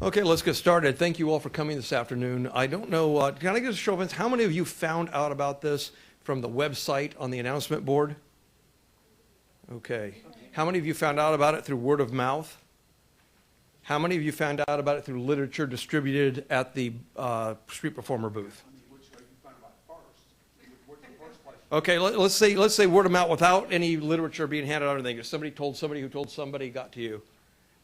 Okay, let's get started. Thank you all for coming this afternoon. I don't know, can I get a show of hands? How many of you found out about this from the website on the announcement board? Okay. How many of you found out about it through word of mouth? How many of you found out about it through literature distributed at the street performer booth? Okay, let's say word of mouth without any literature being handed out or anything. If somebody told somebody who told somebody got to you.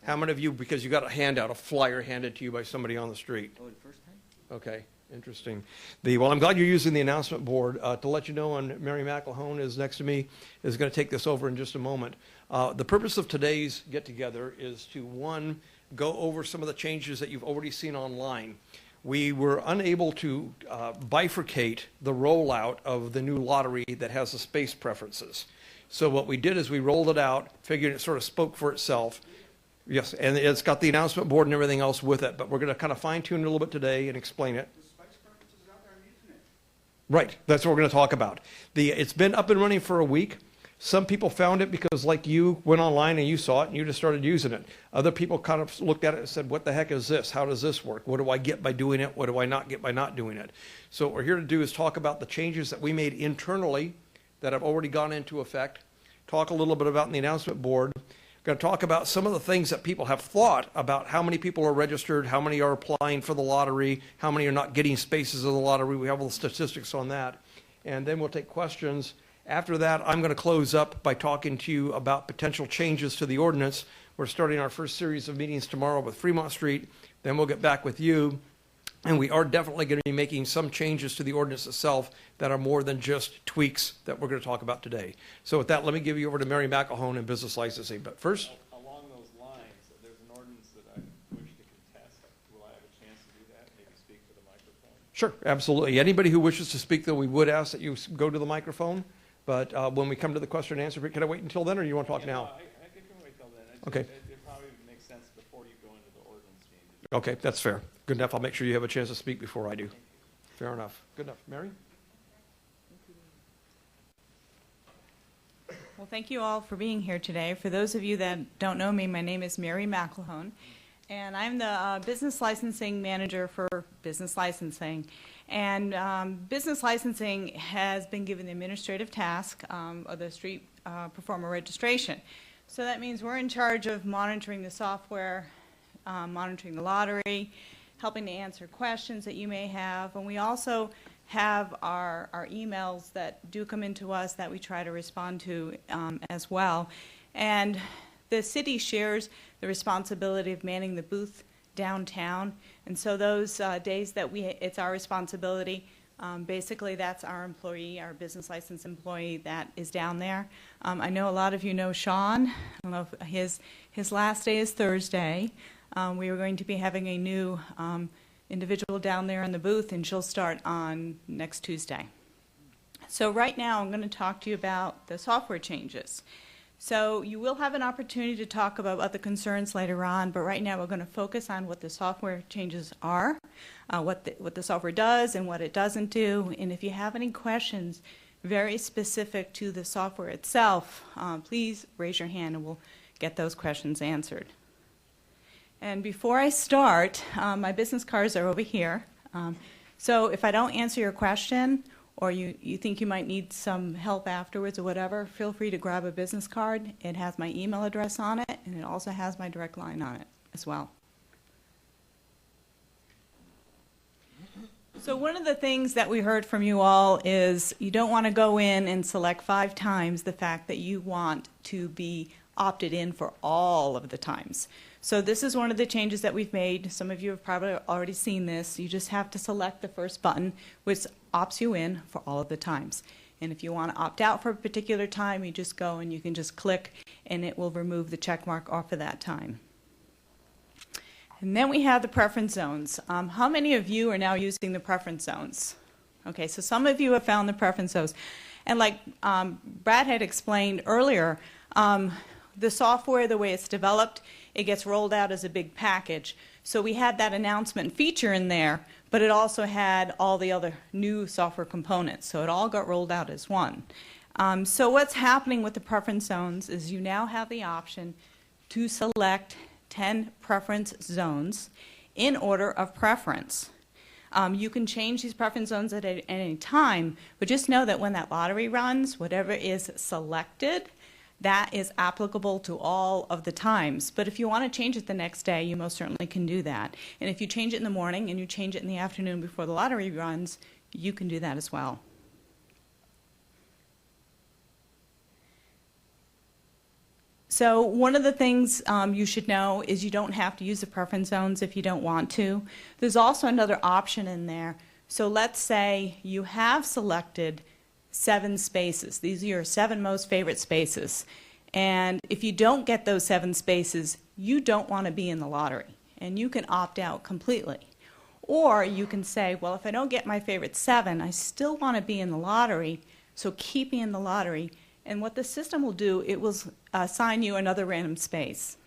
How many of you, because you got a handout, a flyer handed to you by somebody on the street? Oh, the first time? Okay, interesting. Well, I'm glad you're using the announcement board. To let you know, and Mary McElhone is next to me, is going to take this over in just a moment. The purpose of today's get-together is to, one, go over some of the changes that you've already seen online. We were unable to bifurcate the rollout of the new lottery that has the space preferences. So what we did is we rolled it out, figured it sort of spoke for itself. Yes, and it's got the announcement board and everything else with it, but we're going to kind of fine-tune it a little bit today and explain it. The space preferences out there and using it. Right, that's what we're going to talk about. It's been up and running for a week. Some people found it because, like you, went online and you saw it and you just started using it. Other people kind of looked at it and said, what the heck is this? How does this work? What do I get by doing it? What do I not get by not doing it? So what we're here to do is talk about the changes that we made internally that have already gone into effect, talk a little bit about the announcement board. We're going to talk about some of the things that people have thought about how many people are registered, how many are applying for the lottery, how many are not getting spaces in the lottery. We have all the statistics on that. And then we'll take questions. After that, I'm going to close up by talking to you about potential changes to the ordinance. We're starting our first series of meetings tomorrow with Fremont Street. Then we'll get back with you. And we are definitely going to be making some changes to the ordinance itself that are more than just tweaks that we're going to talk about today. So with that, let me give you over to Mary McElhone in business licensing. But first, along those lines, there's an ordinance that I wish to contest. Will I have a chance to do that? Maybe speak to the microphone? Sure, absolutely. Anybody who wishes to speak, though, we would ask that you go to the microphone. But when we come to the question and answer, can I wait until then, or you want to talk now? No, I can wait till then. Okay. It probably makes sense before you go into the ordinance changes. Okay, that's fair. Good enough. I'll make sure you have a chance to speak before I do. Fair enough. Good enough. Mary? Well, thank you all for being here today. For those of you that don't know me, my name is Mary McElhone, and I'm the business licensing manager for business licensing. And business licensing has been given the administrative task of the street performer registration. So that means we're in charge of monitoring the software, monitoring the lottery, helping to answer questions that you may have. And we also have our emails that do come into us that we try to respond to as well. And the city shares the responsibility of manning the booth downtown, and so those days that it's our responsibility, basically that's our employee, our business license employee that is down there. I know a lot of you know Sean. I don't know if his last day is Thursday. We are going to be having a new individual down there in the booth, and she'll start on next Tuesday. So right now I'm going to talk to you about the software changes. So you will have an opportunity to talk about other concerns later on, but right now we're going to focus on what the software changes are, what the software does and what it doesn't do. And if you have any questions very specific to the software itself, please raise your hand and we'll get those questions answered. And before I start, my business cards are over here. So if I don't answer your question, or you think you might need some help afterwards or whatever, feel free to grab a business card. It has my email address on it, and it also has my direct line on it as well. So one of the things that we heard from you all is you don't want to go in and select 5 times the fact that you want to be opted in for all of the times. So this is one of the changes that we've made. Some of you have probably already seen this. You just have to select the first button, which opts you in for all of the times. And if you want to opt out for a particular time, you just go and you can just click, and it will remove the check mark off of that time. And then we have the preference zones. How many of you are now using the preference zones? Okay, so some of you have found the preference zones. And like Brad had explained earlier, the software, the way it's developed, it gets rolled out as a big package. So we had that announcement feature in there, but it also had all the other new software components. So it all got rolled out as one. So what's happening with the preference zones is you now have the option to select 10 preference zones, in order of preference. You can change these preference zones at any time, but just know that when that lottery runs, whatever is selected, that is applicable to all of the times. But if you want to change it the next day, you most certainly can do that. And if you change it in the morning and you change it in the afternoon before the lottery runs, you can do that as well. So one of the things you should know is you don't have to use the preference zones if you don't want to. There's also another option in there. So let's say you have selected 7 spaces. These are your 7 most favorite spaces. And if you don't get those 7 spaces, you don't want to be in the lottery. And you can opt out completely. Or you can say, well, if I don't get my favorite 7, I still want to be in the lottery, so keep me in the lottery. And what the system will do, it will assign you another random space.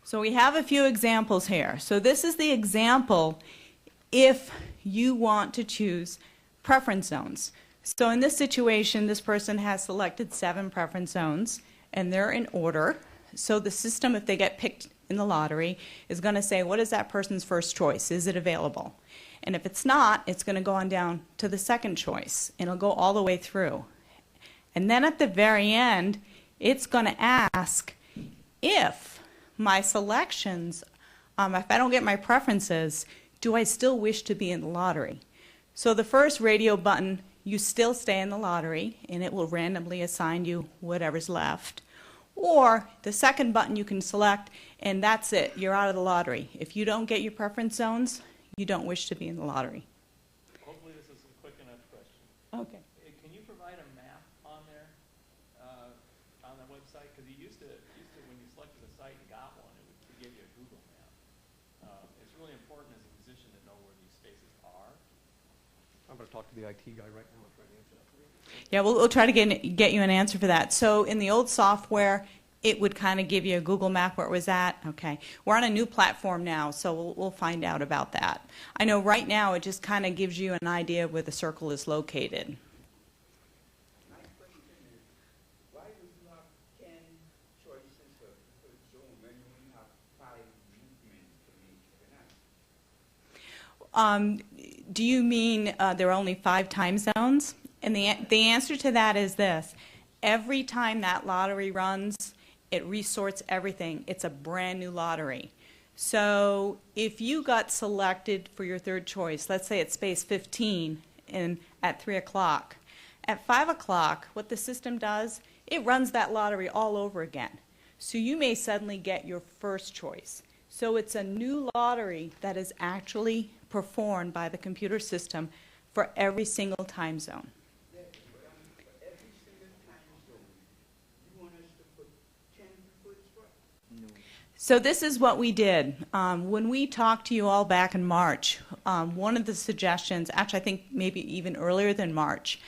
So we have a few examples here. So this is the example if you want to choose preference zones. So in this situation, this person has selected 7 preference zones, and they're in order. So the system, if they get picked in the lottery, is going to say, what is that person's first choice? Is it available? And if it's not, it's going to go on down to the second choice, and it'll go all the way through. And then at the very end, it's going to ask if my selections, if I don't get my preferences, do I still wish to be in the lottery? So the first radio button, you still stay in the lottery, and it will randomly assign you whatever's left. Or the second button you can select, and that's it. You're out of the lottery. If you don't get your preference zones, you don't wish to be in the lottery. Hopefully this is a quick enough question. Okay. Can you provide a map on there, on the website? Because you used to, when you selected a site and got one, it would give you a Google map. It's really important as a musician to know where these spaces are. I'm going to talk to the IT guy right now. I'll try to answer that for you. Yeah, we'll try to get you an answer for that. So in the old software, it would kind of give you a Google map where it was at. Okay. We're on a new platform now, so we'll find out about that. I know right now it just kind of gives you an idea of where the circle is located. My question is, why would you have 10 choices for zone when you only have 5 movements to make? Do you mean there are only 5 time zones? And the answer to that is this. Every time that lottery runs, it resorts everything. It's a brand new lottery. So if you got selected for your third choice, let's say it's space 15 at 3 o'clock, at 5 o'clock, what the system does, it runs that lottery all over again. So you may suddenly get your first choice. So it's a new lottery that is actually performed by the computer system for every single time zone. For every single time zone, you want us to put 10 people in front? So this is what we did. When we talked to you all back in March, one of the suggestions, actually I think maybe even earlier than March,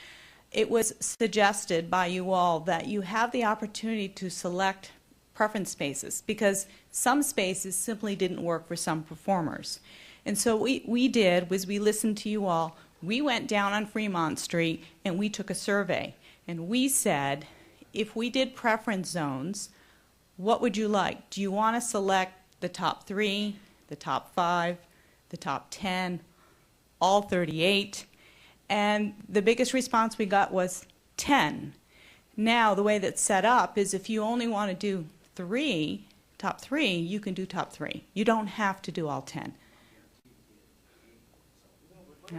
it was suggested by you all that you have the opportunity to select preference spaces because some spaces simply didn't work for some performers. And so what we did was we listened to you all. We went down on Fremont Street and we took a survey. And we said, if we did preference zones, what would you like? Do you want to select the top 3, the top 5, the top 10, all 38? And the biggest response we got was 10. Now, the way that's set up is if you only want to do 3, top 3, you can do top 3. You don't have to do all 10. Yeah.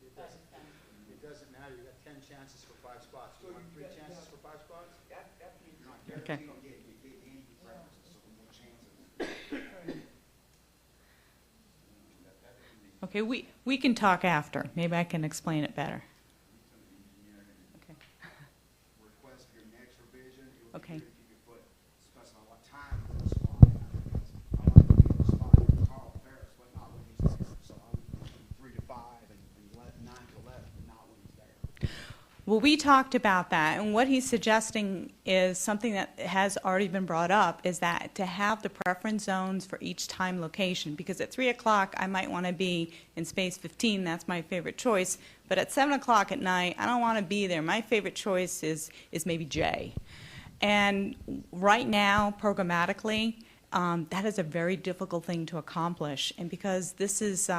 It doesn't matter, you got 10 chances for 5 spots. You want 3 chances for 5 spots? That means you're not Okay. guaranteed to get any preferences, so more chances. Okay, we can talk after. Maybe I can explain it better. Okay. Request your next revision, it would Okay. be good if you could put, specify what time for the spot. I like to be the spot for Carl Ferris, but not when he's there. So I would do 3 to 5 and 9 to 11, but not when he's there. Well, we talked about that, and what he's suggesting is something that has already been brought up, is that to have the preference zones for each time location, because at 3 o'clock I might want to be in space 15, that's my favorite choice, but at 7 o'clock at night I don't want to be there. My favorite choice is maybe J. And right now, programmatically, that is a very difficult thing to accomplish, and because this is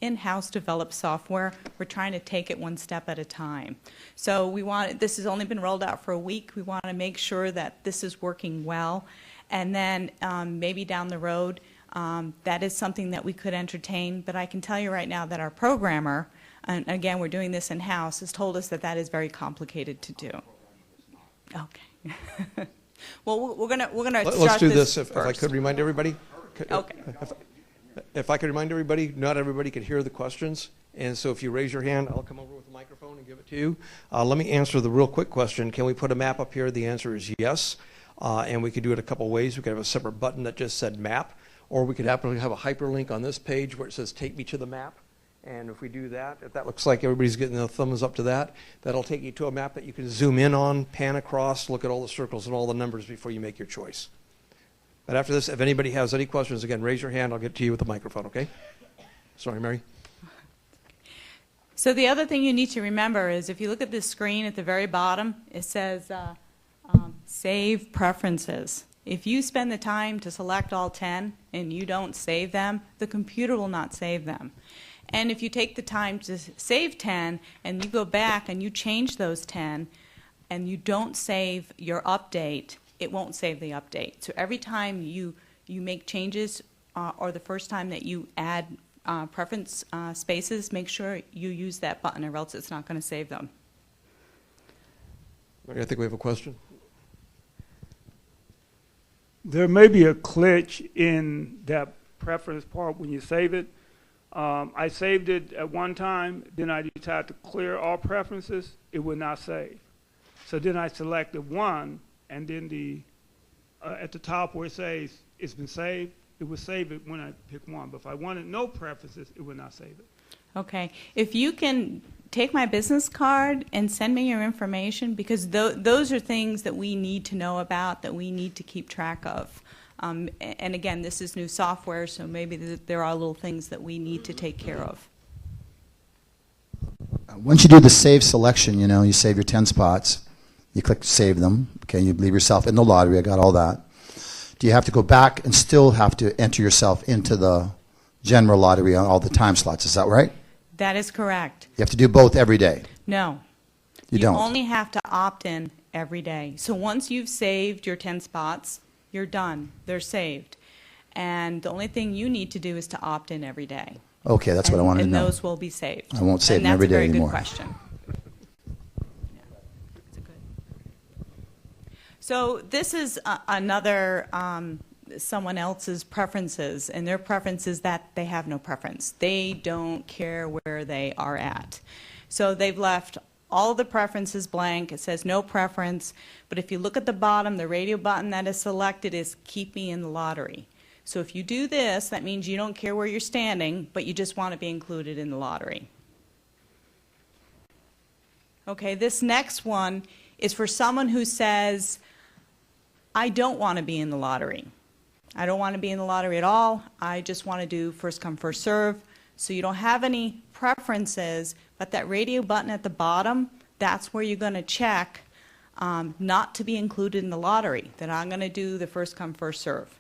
in-house developed software, we're trying to take it one step at a time. So this has only been rolled out for a week. We want to make sure that this is working well, and then maybe down the road, that is something that we could entertain. But I can tell you right now that our programmer, and again, we're doing this in-house, has told us that that is very complicated to do. Okay. Well, we're gonna Let's do this. If I first. could remind everybody. Okay. If I could remind everybody, not everybody could hear the questions, and so if you raise your hand, I'll come over with the microphone and give it to you. Let me answer the real quick question. Can we put a map up here? The answer is yes, and we could do it a couple ways. We could have a separate button that just said map, or we could happily have a hyperlink on this page where it says take me to the map. And if we do that, if that looks like everybody's getting the thumbs up to that, that'll take you to a map that you can zoom in on, pan across, look at all the circles and all the numbers before you make your choice. But after this, if anybody has any questions, again, raise your hand. I'll get to you with the microphone, okay? Sorry, Mary. So the other thing you need to remember is if you look at this screen at the very bottom, it says Save Preferences. If you spend the time to select all 10 and you don't save them, the computer will not save them. And if you take the time to save 10 and you go back and you change those 10 and you don't save your update, it won't save the update. So every time you make changes or the first time that you add preference spaces, make sure you use that button or else it's not going to save them. Mary, I think we have a question. There may be a glitch in that preference part when you save it. I saved it at one time, then I decided to clear all preferences, it would not save. So then I selected one, and then at the top where it says it's been saved, it would save it when I pick one. But if I wanted no preferences, it would not save it. Okay. If you can take my business card and send me your information, because those are things that we need to know about, that we need to keep track of. And again, this is new software, so maybe there are little things that we need to take care of. Once you do the save selection, you save your 10 spots. You click save them. Okay, you leave yourself in the lottery. I got all that. Do you have to go back and still have to enter yourself into the general lottery on all the time slots? Is that right? That is correct. You have to do both every day. No. You don't. You only have to opt in every day. So once you've saved your 10 spots, you're done. They're saved. And the only thing you need to do is to opt in every day. Okay, that's what I wanted to know. And those will be saved. I won't save them every day anymore. And that's a very good question. Yeah, that's a good. So this is another someone else's preferences, and their preference is that they have no preference. They don't care where they are at. So they've left all of the preferences blank. It says no preference, but if you look at the bottom, the radio button that is selected is keep me in the lottery. So if you do this, that means you don't care where you're standing, but you just want to be included in the lottery. Okay, this next one is for someone who says, I don't want to be in the lottery. I don't want to be in the lottery at all. I just want to do first come, first serve. So you don't have any preferences, but that radio button at the bottom, that's where you're going to check not to be included in the lottery, that I'm going to do the first come, first serve.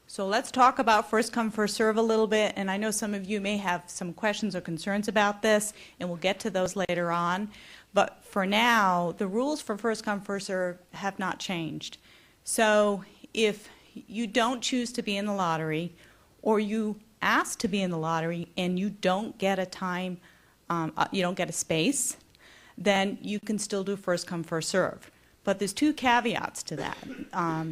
So let's talk about first come, first serve a little bit, and I know some of you may have some questions or concerns about this, and we'll get to those later on. But for now, the rules for first come, first serve have not changed. So if you don't choose to be in the lottery, or you ask to be in the lottery and you don't get a time, you don't get a space, then you can still do first come, first serve. But there's two caveats to that,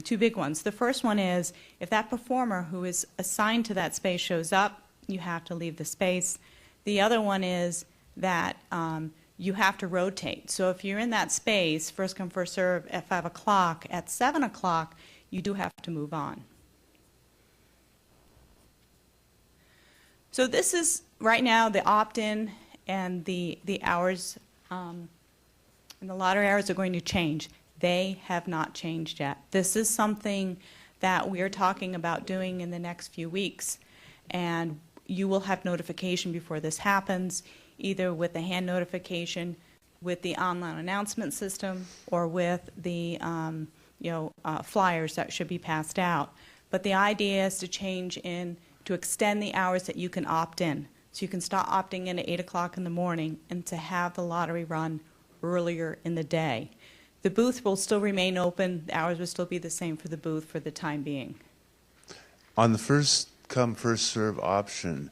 two big ones. The first one is if that performer who is assigned to that space shows up, you have to leave the space. The other one is that you have to rotate. So if you're in that space, first come, first serve at 5 o'clock, at 7 o'clock, you do have to move on. So this is right now the opt-in and the hours, and the lottery hours are going to change. They have not changed yet. This is something that we are talking about doing in the next few weeks, and you will have notification before this happens, either with the hand notification, with the online announcement system, or with the flyers that should be passed out. But the idea is to to extend the hours that you can opt in. So you can start opting in at 8 o'clock in the morning and to have the lottery run earlier in the day. The booth will still remain open. The hours will still be the same for the booth for the time being. On the first come, first serve option,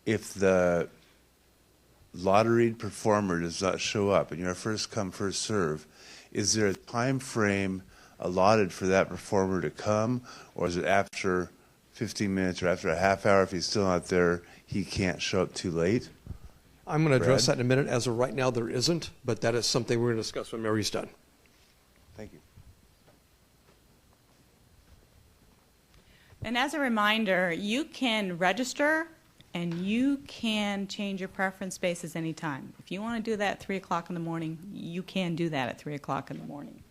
if the lotteried performer does not show up and you're a first come, first serve, is there a time frame allotted for that performer to come, or is it after 15 minutes or after a half hour? If he's still not there, he can't show up too late? I'm going to address Brad? that in a minute. As of right now, there isn't, but that is something we're going to discuss when Mary's done. Thank you. And as a reminder, you can register and you can change your preference spaces anytime. If you want to do that at 3 o'clock in the morning, you can do that at 3 o'clock in the morning.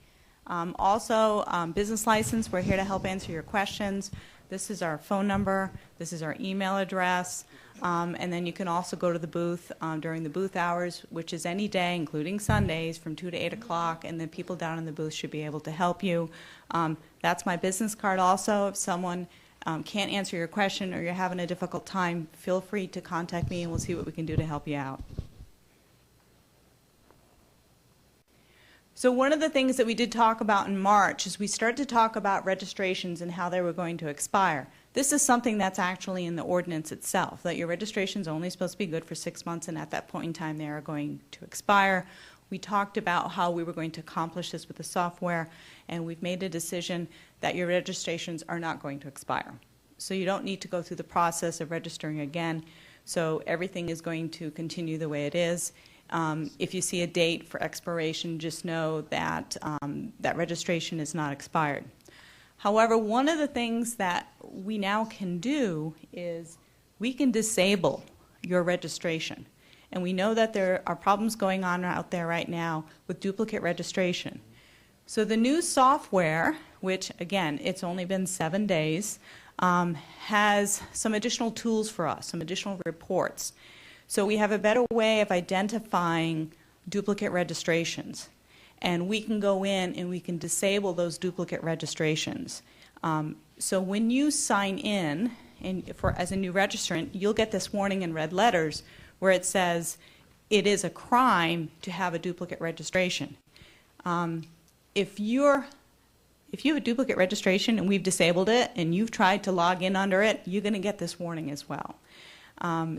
Also, business license, we're here to help answer your questions. This is our phone number. This is our email address. And then you can also go to the booth during the booth hours, which is any day, including Sundays, from 2 to 8 o'clock, and the people down in the booth should be able to help you. That's my business card also. If someone can't answer your question or you're having a difficult time, feel free to contact me and we'll see what we can do to help you out. So one of the things that we did talk about in March is we started to talk about registrations and how they were going to expire. This is something that's actually in the ordinance itself, that your registration is only supposed to be good for 6 months, and at that point in time they are going to expire. We talked about how we were going to accomplish this with the software, and we've made a decision that your registrations are not going to expire. So you don't need to go through the process of registering again. So everything is going to continue the way it is. If you see a date for expiration, just know that that registration is not expired. However, one of the things that we now can do is we can disable your registration. And we know that there are problems going on out there right now with duplicate registration. So the new software, which again, it's only been 7 days, has some additional tools for us, some additional reports. So we have a better way of identifying duplicate registrations. And we can go in and we can disable those duplicate registrations. So when you sign in as a new registrant, you'll get this warning in red letters where it says it is a crime to have a duplicate registration. If you have a duplicate registration and we've disabled it and you've tried to log in under it, you're going to get this warning as well.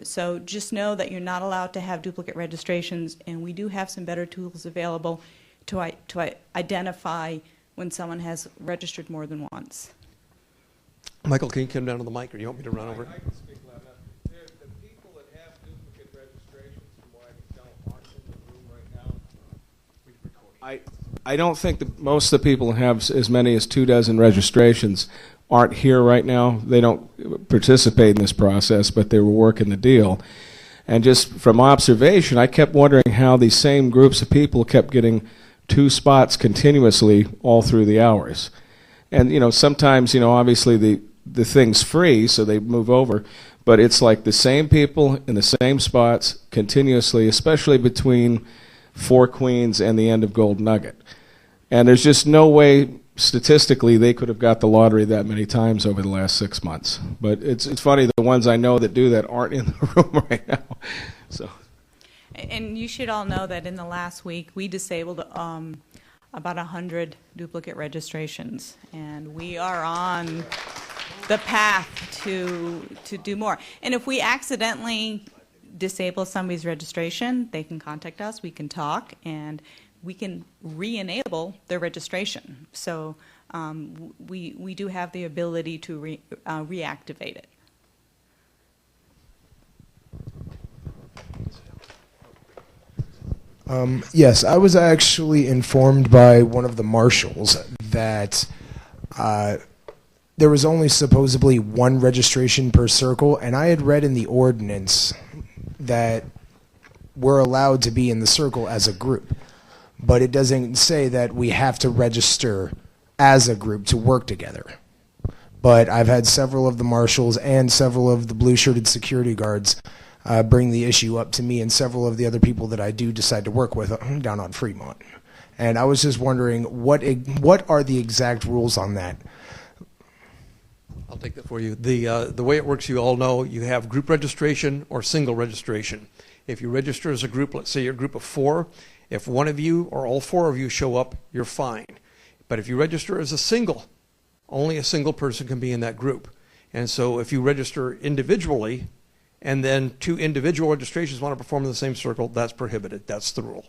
So just know that you're not allowed to have duplicate registrations, and we do have some better tools available to identify when someone has registered more than once. Michael, can you come down to the mic, or do you want me to run over? I can speak loud enough. The people that have duplicate registrations, from what I can tell, aren't in the room right now. I don't think that most of the people who have as many as 24 registrations aren't here right now. They don't participate in this process, but they were working the deal. And just from observation, I kept wondering how these same groups of people kept getting 2 spots continuously all through the hours. And, sometimes, obviously the thing's free, so they move over, but it's like the same people in the same spots continuously, especially between 4 Queens and the end of Gold Nugget. And there's just no way statistically they could have got the lottery that many times over the last 6 months. But it's funny, the ones I know that do that aren't in the room right now. So. And you should all know that in the last week we disabled about 100 duplicate registrations, and we are on the path to do more. And if we accidentally disable somebody's registration, they can contact us, we can talk, and we can re-enable their registration. So we do have the ability to reactivate it. Yes, I was actually informed by one of the marshals that there was only supposedly 1 registration per circle, and I had read in the ordinance that we're allowed to be in the circle as a group. But it doesn't say that we have to register as a group to work together. But I've had several of the marshals and several of the blue-shirted security guards bring the issue up to me and several of the other people that I do decide to work with down on Fremont. And I was just wondering, what are the exact rules on that? I'll take that for you. The way it works, you all know, you have group registration or single registration. If you register as a group, let's say you're a group of 4, if one of you or all 4 of you show up, you're fine. But if you register as a single, only a single person can be in that group. And so if you register individually and then 2 individual registrations want to perform in the same circle, that's prohibited. That's the rule.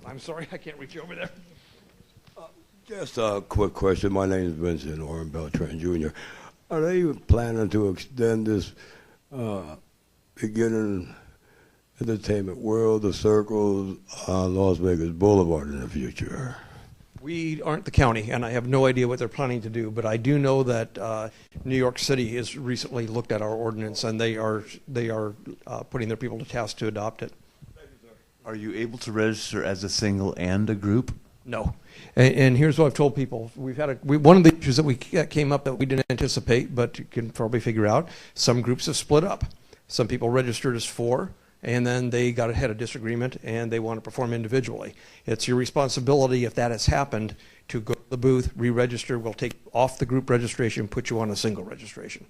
I'm sorry, I can't reach over there. Just a quick question. My name is Vincent Oren Beltran Jr. Are they planning to extend this beginning entertainment world, the circles on Las Vegas Boulevard in the future? We aren't the county, and I have no idea what they're planning to do, but I do know that New York City has recently looked at our ordinance, and they are putting their people to task to adopt it. Are you able to register as a single and a group? No. And here's what I've told people. One of the issues that came up that we didn't anticipate, but you can probably figure out, some groups have split up. Some people registered as 4, and then they got ahead of disagreement, and they want to perform individually. It's your responsibility, if that has happened, to go to the booth, re-register. We'll take off the group registration, put you on a single registration.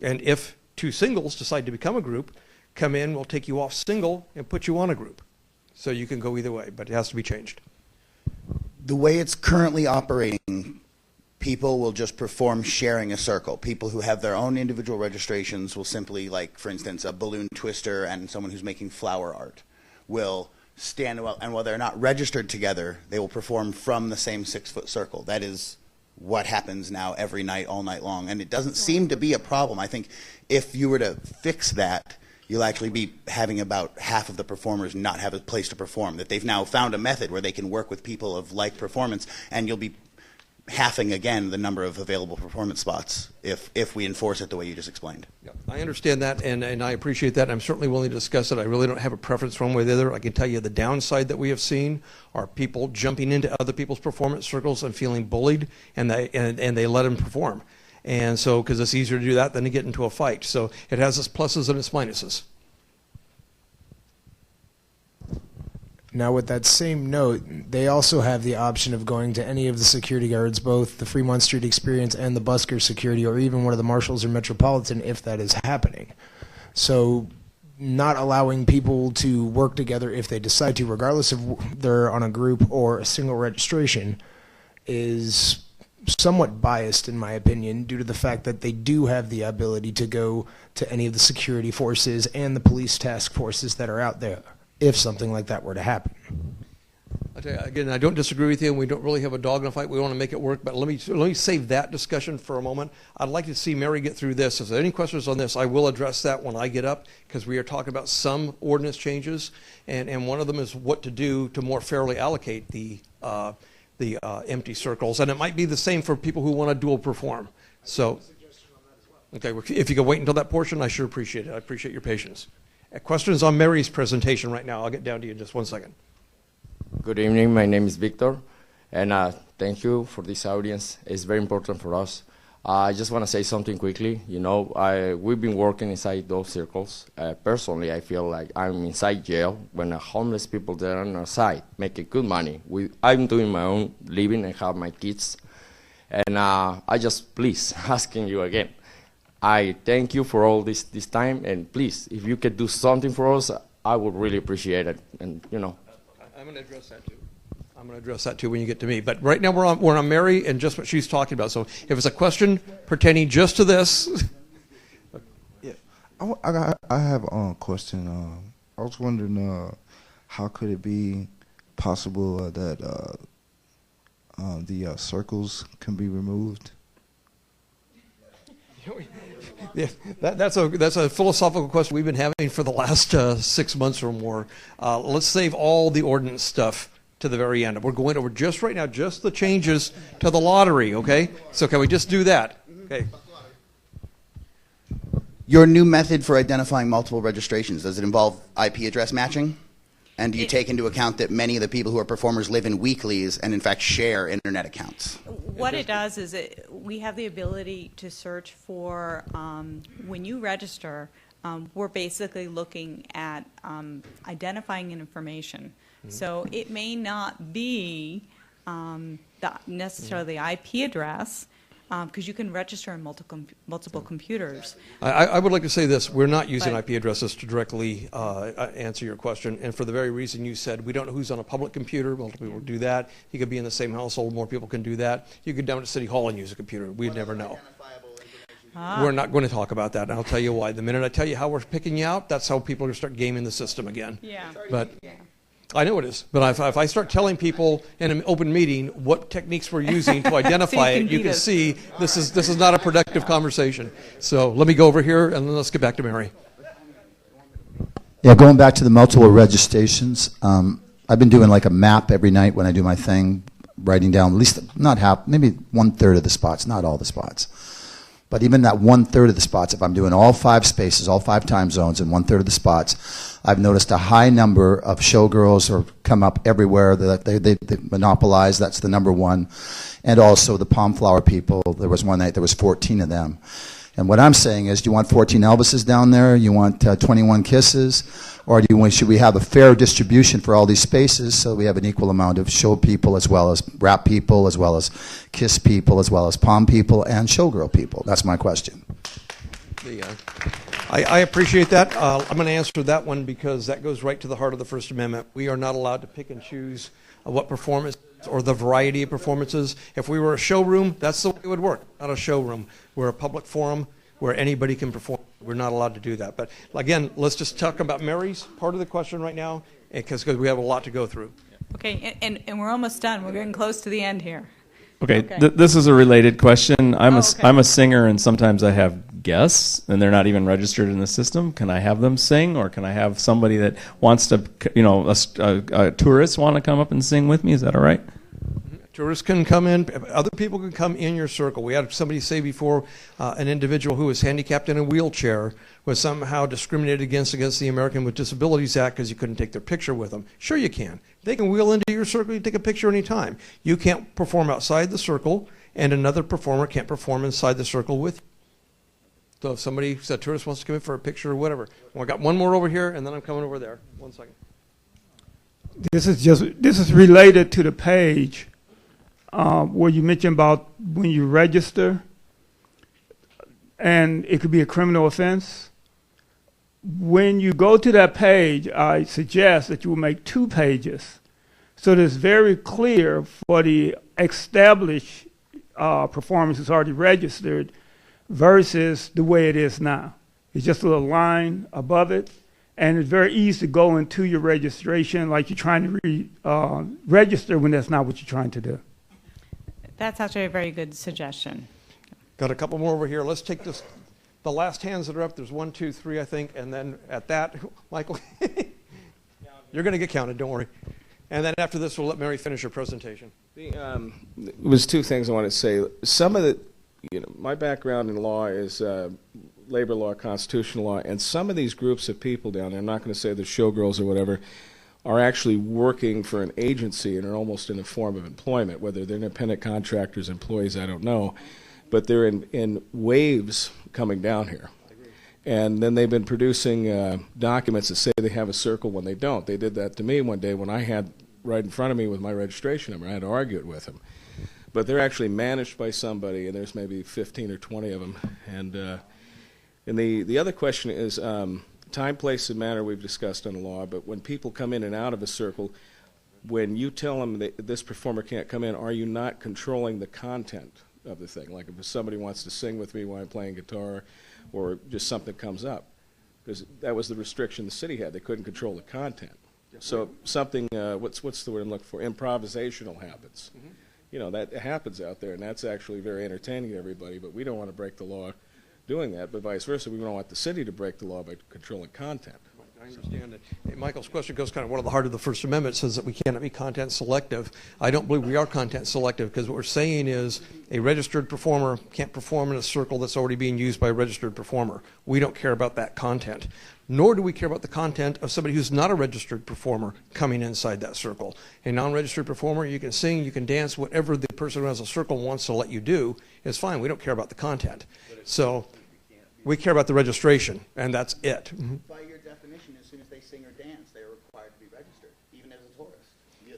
And if 2 singles decide to become a group, come in, we'll take you off single and put you on a group. So you can go either way, but it has to be changed. The way it's currently operating, people will just perform sharing a circle. People who have their own individual registrations will simply, like, for instance, a balloon twister and someone who's making flower art will stand, and while they're not registered together, they will perform from the same 6-foot circle. That is what happens now every night, all night long. And it doesn't seem to be a problem. I think if you were to fix that, you'll actually be having about half of the performers not have a place to perform, that they've now found a method where they can work with people of like performance, and you'll be halving again the number of available performance spots if we enforce it the way you just explained. Yeah, I understand that, and I appreciate that. I'm certainly willing to discuss it. I really don't have a preference one way or the other. I can tell you the downside that we have seen are people jumping into other people's performance circles and feeling bullied, and they let them perform. And so, because it's easier to do that than to get into a fight. So it has its pluses and its minuses. Now, with that same note, they also have the option of going to any of the security guards, both the Fremont Street Experience and the Busker Security, or even one of the marshals or Metropolitan, if that is happening. So not allowing people to work together if they decide to, regardless of they're on a group or a single registration, is somewhat biased, in my opinion, due to the fact that they do have the ability to go to any of the security forces and the police task forces that are out there, if something like that were to happen. I tell you, again, I don't disagree with you, and we don't really have a dog in the fight. We want to make it work, but let me save that discussion for a moment. I'd like to see Mary get through this. If there are any questions on this, I will address that when I get up, because we are talking about some ordinance changes, and one of them is what to do to more fairly allocate the empty circles, and it might be the same for people who want to dual perform. So, okay, if you can wait until that portion, I sure appreciate it. I appreciate your patience. Questions on Mary's presentation right now. I'll get down to you in just one second. Good evening. My name is Victor, and thank you for this audience. It's very important for us. I just want to say something quickly. You know, we've been working inside those circles. Personally, I feel like I'm inside jail when homeless people there on our side making good money. I'm doing my own living and have my kids. And I just, please, asking you again, I thank you for all this time, and please, if you could do something for us, I would really appreciate it. And, you know. I'm going to address that too. I'm going to address that too when you get to me. But right now we're on Mary and just what she's talking about. So if it's a question pertaining just to this. Yeah, I have a question. I was wondering how could it be possible that the circles can be removed? Yeah, that's a philosophical question we've been having for the last 6 months or more. Let's save all the ordinance stuff to the very end. We're going over just right now, just the changes to the lottery, okay? So can we just do that? Okay. Your new method for identifying multiple registrations, does it involve IP address matching? And do you take into account that many of the people who are performers live in weeklies and in fact share internet accounts? What it does is we have the ability to search for, when you register, we're basically looking at identifying information. So it may not be necessarily the IP address, because you can register in multiple computers. I would like to say this. We're not using But- IP addresses to directly answer your question, and for the very reason you said, we don't know who's on a public computer. Multiple people do that. You could be in the same household. More people can do that. You could go down to City Hall and use a computer. We'd never know. We're not going to talk about that, and I'll tell you why. The minute I tell you how we're picking you out, that's how people are going to start gaming the system again. Yeah. But I know it is. But if I start telling people in an open meeting what techniques we're using to identify it, you can see this is not a productive conversation. So let me go over here, and then let's get back to Mary. Yeah, going back to the multiple registrations, I've been doing like a map every night when I do my thing, writing down at least not half, maybe 1/3 of the spots, not all the spots. But even that 1/3 of the spots, if I'm doing all 5 spaces, all 5 time zones, and 1/3 of the spots, I've noticed a high number of showgirls or come up everywhere. That they monopolize. That's the number one. And also the palm flower people. There was one night there was 14 of them. And what I'm saying is, do you want 14 Elvises down there? You want 21 Kisses? Or should we have a fair distribution for all these spaces so we have an equal amount of show people as well as rap people, as well as kiss people, as well as palm people and showgirl people? That's my question. I appreciate that. I'm going to answer that one because that goes right to the heart of the First Amendment. We are not allowed to pick and choose what performance or the variety of performances. If we were a showroom, that's the way it would work. Not a showroom. We're a public forum where anybody can perform. We're not allowed to do that. But again, let's just talk about Mary's part of the question right now, because we have a lot to go through. Okay, and we're almost done. We're getting close to the end here. Okay, this is a related question. I'm a singer, and sometimes I have guests, and they're not even registered in the system. Can I have them sing, or can I have somebody that wants to, a tourist want to come up and sing with me? Is that all right? Tourists can come in. Other people can come in your circle. We had somebody say before an individual who was handicapped in a wheelchair was somehow discriminated against the American with Disabilities Act because you couldn't take their picture with them. Sure you can. They can wheel into your circle. You take a picture anytime. You can't perform outside the circle, and another performer can't perform inside the circle with you. So if somebody, a tourist wants to come in for a picture or whatever. Well, I got one more over here, and then I'm coming over there. 1 second. This is related to the page where you mentioned about when you register, and it could be a criminal offense. When you go to that page, I suggest that you will make 2 pages, so that it's very clear for the established performance who's already registered versus the way it is now. It's just a little line above it, and it's very easy to go into your registration like you're trying to register when that's not what you're trying to do. That's actually a very good suggestion. Got a couple more over here. Let's take this. The last hands that are up, there's 1, 2, 3, I think, and then at that, Michael, you're going to get counted, don't worry. And then after this, we'll let Mary finish her presentation. There was 2 things I wanted to say. Some of the, my background in law is labor law, constitutional law, and some of these groups of people down there, I'm not going to say the showgirls or whatever, are actually working for an agency and are almost in a form of employment, whether they're independent contractors, employees, I don't know. But they're in waves coming down here. And then they've been producing documents that say they have a circle when they don't. They did that to me one day when I had right in front of me with my registration number. I had to argue it with them. But they're actually managed by somebody, and there's maybe 15 or 20 of them. And the other question is time, place, and manner we've discussed in the law, but when people come in and out of a circle, when you tell them that this performer can't come in, are you not controlling the content of the thing? Like if somebody wants to sing with me while I'm playing guitar, or just something comes up. Because that was the restriction the city had. They couldn't control the content. So something, what's the word I'm looking for? Improvisational happens. That happens out there, and that's actually very entertaining to everybody, but we don't want to break the law doing that, but vice versa. We don't want the city to break the law by controlling content. I understand that. Michael's question goes kind of one of the heart of the First Amendment, says that we cannot be content selective. I don't believe we are content selective, because what we're saying is a registered performer can't perform in a circle that's already being used by a registered performer. We don't care about that content. Nor do we care about the content of somebody who's not a registered performer coming inside that circle. A non-registered performer, you can sing, you can dance, whatever the person who has a circle wants to let you do is fine. We don't care about the content. So we care about the registration, and that's it. Mm-hmm. By your definition, as soon as they sing or dance, they are required to be registered, even as a tourist.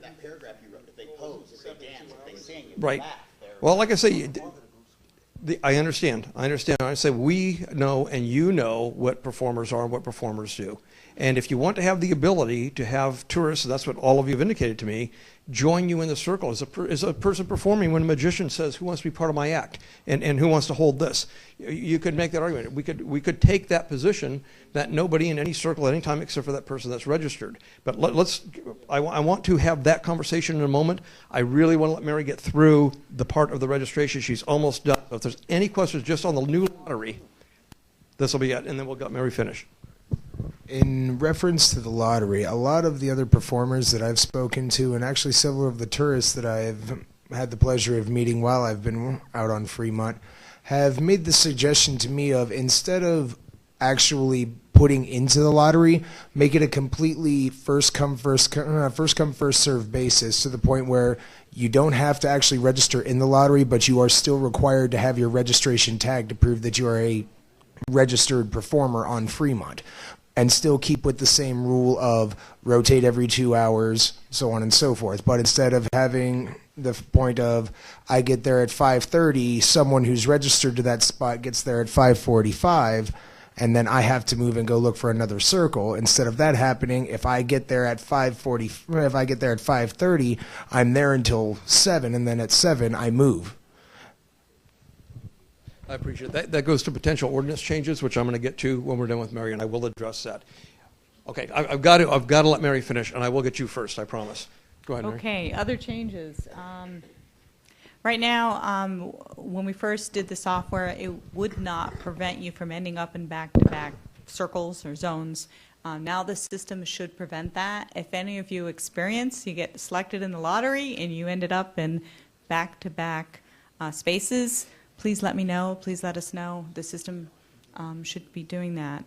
That paragraph you wrote, if they pose, if they dance, if they sing, if Right. they laugh, they're... Well, like I say, I understand. I say we know and you know what performers are and what performers do. And if you want to have the ability to have tourists, and that's what all of you have indicated to me, join you in the circle as a person performing when a magician says, who wants to be part of my act? And who wants to hold this? You could make that argument. We could take that position that nobody in any circle at any time except for that person that's registered. But I want to have that conversation in a moment. I really want to let Mary get through the part of the registration. She's almost done. So if there's any questions just on the new lottery, this will be it, and then we'll get Mary finish. In reference to the lottery, a lot of the other performers that I've spoken to, and actually several of the tourists that I've had the pleasure of meeting while I've been out on Fremont, have made the suggestion to me of, instead of actually putting into the lottery, make it a completely first come first serve basis, to the point where you don't have to actually register in the lottery, but you are still required to have your registration tag to prove that you are a registered performer on Fremont, and still keep with the same rule of rotate every 2 hours, so on and so forth. But instead of having the point of, I get there at 5:30, someone who's registered to that spot gets there at 5:45, and then I have to move and go look for another circle. Instead of that happening, if I get there at 5:30, I'm there until 7, and then at 7 I move. I appreciate that. That goes to potential ordinance changes, which I'm going to get to when we're done with Mary, and I will address that. Okay, I've got to let Mary finish, and I will get you first, I promise. Go ahead, Mary. Okay, other changes. Right now, when we first did the software, it would not prevent you from ending up in back-to-back circles or zones. Now the system should prevent that. If any of you experience, you get selected in the lottery and you ended up in back-to-back spaces, please let me know. Please let us know. The system should be doing that.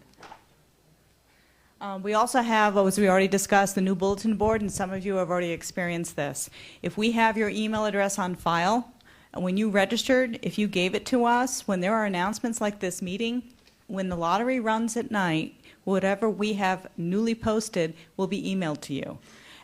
We also have, as we already discussed, the new bulletin board, and some of you have already experienced this. If we have your email address on file, and when you registered, if you gave it to us, when there are announcements like this meeting, when the lottery runs at night, whatever we have newly posted will be emailed to you.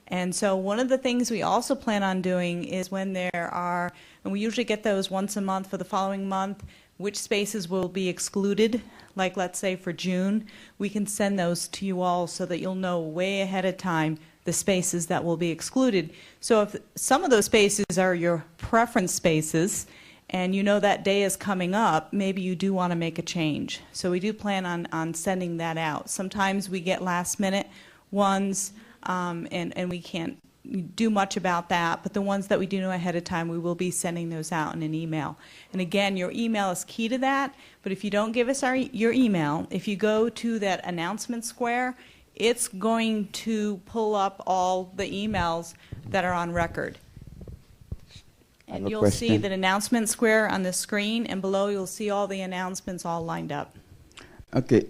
And so one of the things we also plan on doing is, when there are, and we usually get those once a month for the following month, which spaces will be excluded, like let's say for June, we can send those to you all so that you'll know way ahead of time the spaces that will be excluded. So if some of those spaces are your preference spaces, and you know that day is coming up, maybe you do want to make a change. So we do plan on sending that out. Sometimes we get last minute ones, and we can't do much about that, but the ones that we do know ahead of time, we will be sending those out in an email. And again, your email is key to that, but if you don't give us your email, if you go to that announcement square, it's going to pull up all the emails that are on record. And you'll see that announcement square on the screen, and below you'll see all the announcements all lined up. Okay,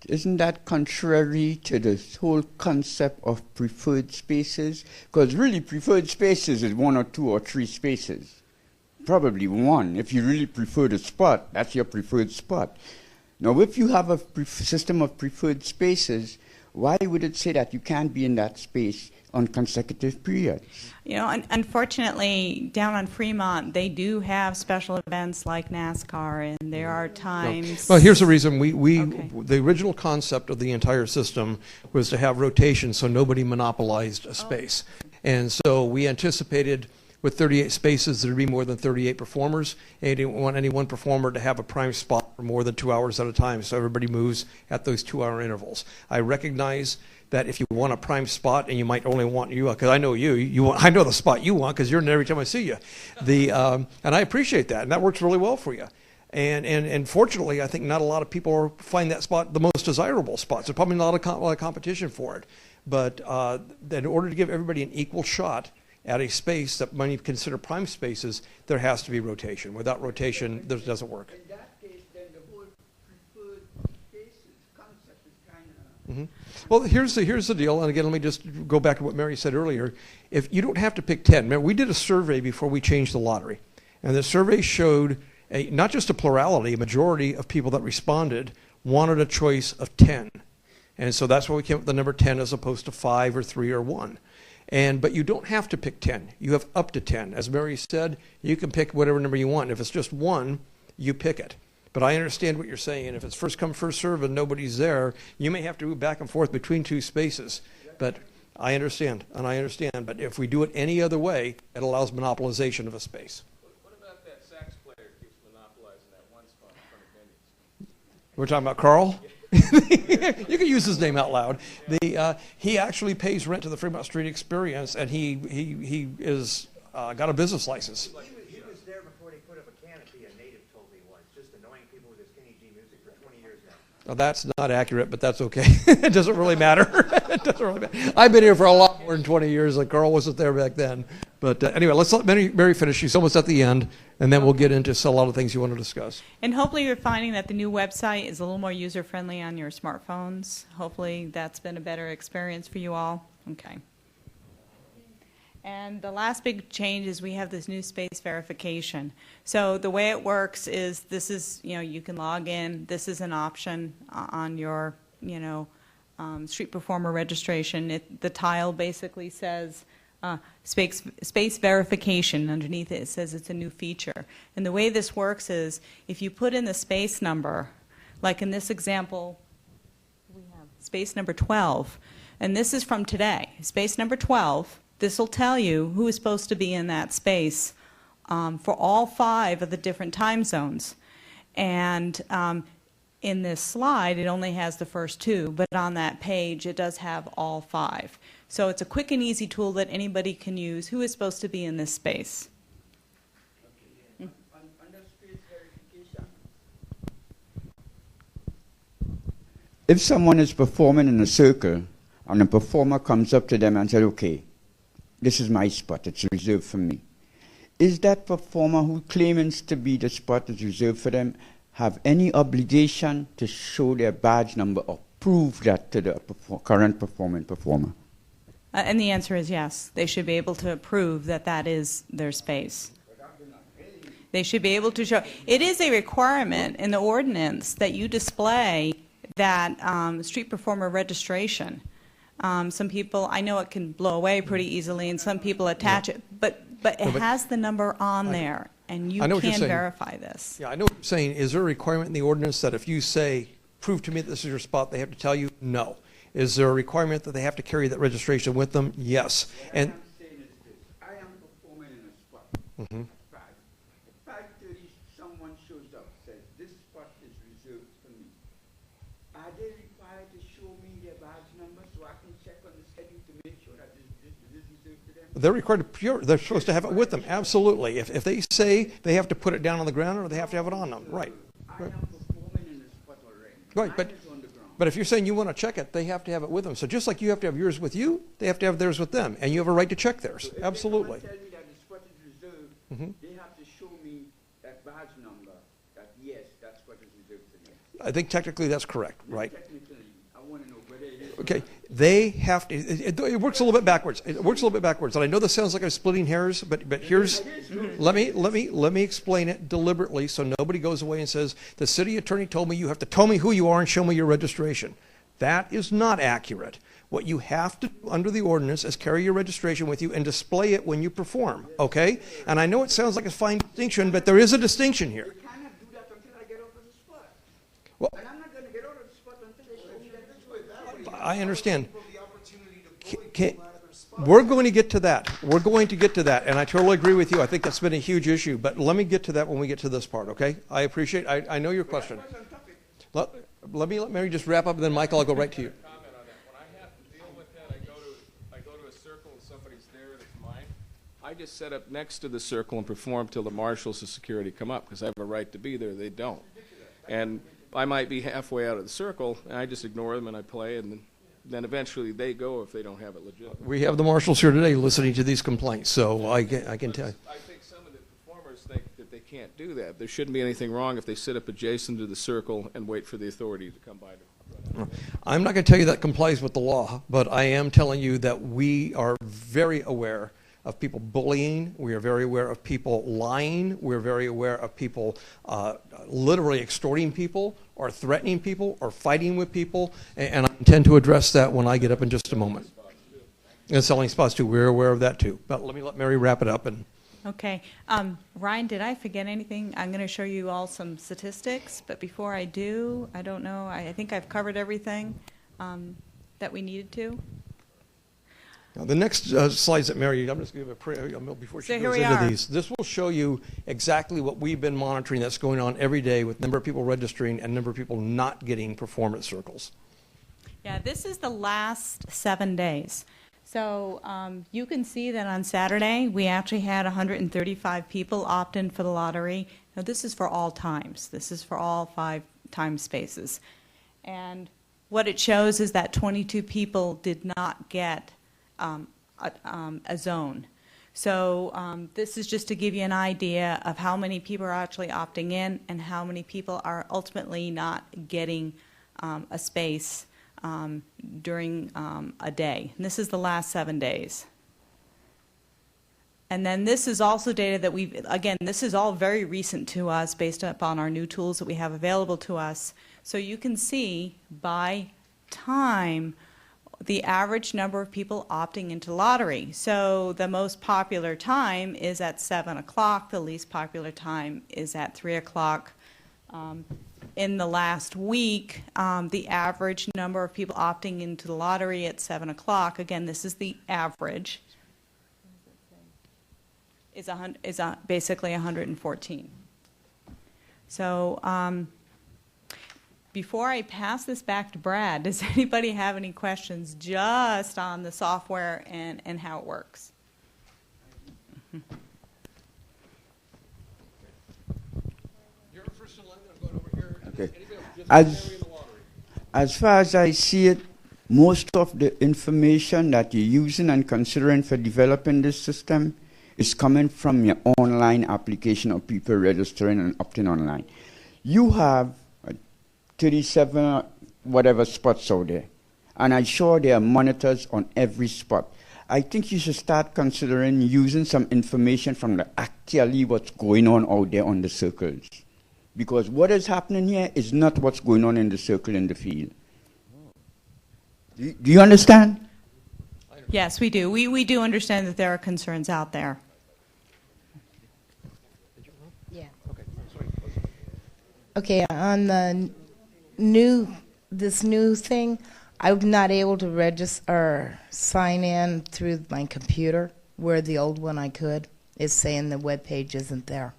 isn't that contrary to the whole concept of preferred spaces? Because really, preferred spaces is 1 or 2 or 3 spaces. Probably 1. If you really prefer the spot, that's your preferred spot. Now, if you have a system of preferred spaces, why would it say that you can't be in that space on consecutive periods? You know, unfortunately, down on Fremont, they do have special events like NASCAR, and there are times... Well, here's the reason. Okay. The original concept of the entire system was to have rotation so nobody monopolized a space. And so we anticipated with 38 spaces there'd be more than 38 performers, and you didn't want any one performer to have a prime spot for more than 2 hours at a time, so everybody moves at those 2-hour intervals. I recognize that if you want a prime spot, and you might only want because I know I know the spot you want because you're in there every time I see you. And I appreciate that, and that works really well for you. And fortunately, I think not a lot of people find that spot the most desirable spot. So probably not a lot of competition for it. But in order to give everybody an equal shot at a space that many consider prime spaces, there has to be rotation. Without rotation, this doesn't work. In that case, then the whole preferred spaces concept is kind of... Well, here's the deal, and again, let me just go back to what Mary said earlier. If you don't have to pick 10, remember, we did a survey before we changed the lottery, and the survey showed not just a plurality, a majority of people that responded wanted a choice of 10. And so that's why we came up with the number 10 as opposed to 5 or 3 or 1. But you don't have to pick 10. You have up to 10. As Mary said, you can pick whatever number you want. If it's just 1, you pick it. But I understand what you're saying. If it's first come, first serve and nobody's there, you may have to move back and forth between 2 spaces. But I understand, and I understand. But if we do it any other way, it allows monopolization of a space. What about that sax player who keeps monopolizing that one spot in front of Denny's? We're talking about Carl? You can use his name out loud. He actually pays rent to the Fremont Street Experience, and he is got a business license. He was there before they put up a canopy. A native told me once, just annoying people with his Kenny G music for 20 years now. Well, that's not accurate, but that's okay. It doesn't really matter. It doesn't really matter. I've been here for a lot more than 20 years, and Carl wasn't there back then. But anyway, let's let Mary finish. She's almost at the end, and then we'll get into a lot of things you want to discuss. And hopefully you're finding that the new website is a little more user-friendly on your smartphones. Hopefully that's been a better experience for you all. Okay. And the last big change is we have this new space verification. So the way it works is this is, you can log in. This is an option on your, street performer registration. The tile basically says space verification. Underneath it, it says it's a new feature. And the way this works is if you put in the space number, like in this example, we have space number 12. And this is from today. Space number 12. This will tell you who is supposed to be in that space for all 5 of the different time zones. And in this slide, it only has the first 2, but on that page, it does have all 5. So it's a quick and easy tool that anybody can use who is supposed to be in this space. Under space verification, if someone is performing in a circle, and a performer comes up to them and says, okay, this is my spot, it's reserved for me. Is that performer who claims to be the spot is reserved for them have any obligation to show their badge number or prove that to the current performing performer? And the answer is yes. They should be able to prove that that is their space. They should be able to show. It is a requirement in the ordinance that you display that street performer registration. Some people, I know it can blow away pretty easily, and some people attach it, but it has the number on there, and you can verify this. Yeah, I know what you're saying. Is there a requirement in the ordinance that if you say, prove to me that this is your spot, they have to tell you? No. Is there a requirement that they have to carry that registration with them? Yes. And what I'm saying is this. I am performing in a spot. At 5:30, someone shows up, says, this spot is reserved for me. Are they required to show me their badge number so I can check on the schedule to make sure that this is reserved to them? they're required to, they're supposed to have it with them, absolutely. If they say they have to put it down on the ground or they have to have it on them, right. I am performing in a spot already. Right, Mine is on the ground. but if you're saying you want to check it, they have to have it with them. So just like you have to have yours with you, they have to have theirs with them, and you have a right to check theirs, So if absolutely. they tell me that the spot is reserved, they have to show me that badge number, that yes, that spot is reserved to me. I think technically that's correct, right. Technically, I want to know whether it is. Okay, they have to, it works a little bit backwards. It works a little bit backwards, and I know this sounds like I'm splitting hairs, but here's, let me explain it deliberately so nobody goes away and says, the city attorney told me you have to tell me who you are and show me your registration. That is not accurate. What you have to do under the ordinance is carry your registration with you and display it when you perform, okay? And I know it sounds like a fine distinction, but there is a distinction here. You cannot do that until I get out of the spot. Well, And I'm not going to get out of the spot until they show me that. I understand. We're going to get to that. We're going to get to that, and I totally agree with you. I think that's been a huge issue, but let me get to that when we get to this part, okay? I appreciate, I know your question. Let Mary just wrap up, and then Michael, I'll go right to you. Comment on that. When I have to deal with that, I go to a circle and somebody's there that's mine. I I just set up next to the circle and perform till the marshals of security come up, because I have a right to be there. They don't. And I might be halfway out of the circle, and I just ignore them and I play, and then eventually they go if they don't have it legit. We have the marshals here today listening to these complaints, so I can tell you. I think some of the performers think that they can't do that. There shouldn't be anything wrong if they sit up adjacent to the circle and wait for the authority to come by to. I'm not going to tell you that complies with the law, but I am telling you that we are very aware of people bullying. We are very aware of people lying. We're very aware of people literally extorting people or threatening people or fighting with people, and I intend to address that when I get up in just a moment. And selling spots too. We're aware of that too. But let me let Mary wrap it up. And Okay. Ryan, did I forget anything? I'm going to show you all some statistics, but before I do, I don't know. I think I've covered everything that we needed to. now, the next slides that Mary, I'm just going to give a prayer before she So here goes we into are. these. This will show you exactly what we've been monitoring that's going on every day with number of people registering and number of people not getting performance circles. Yeah, this is the last 7 days. So you can see that on Saturday, we actually had 135 people opt in for the lottery. Now, this is for all times. This is for all 5 time spaces. And what it shows is that 22 people did not get a zone. So this is just to give you an idea of how many people are actually opting in and how many people are ultimately not getting a space during a day. And this is the last 7 days. And then this is also data that again, this is all very recent to us based upon our new tools that we have available to us. So you can see by time the average number of people opting into lottery. So the most popular time is at 7 o'clock. The least popular time is at 3 o'clock. In the last week, the average number of people opting into the lottery at 7 o'clock, again, this is the average, is basically 114. So before I pass this back to Brad, does anybody have any questions just on the software and how it works? Okay. As far as I see it, most of the information that you're using and considering for developing this system is coming from your online application of people registering and opting online. You have 37 whatever spots out there, and I'm sure there are monitors on every spot. I think you should start considering using some information from actually what's going on out there on the circles. Because what is happening here is not what's going on in the circle in the field. Do you understand? Yes, we do. We do understand that there are concerns out there. Yeah. Okay, on the this new thing, I'm not able to register or sign in through my computer, where the old one I could. It's saying the web page isn't there.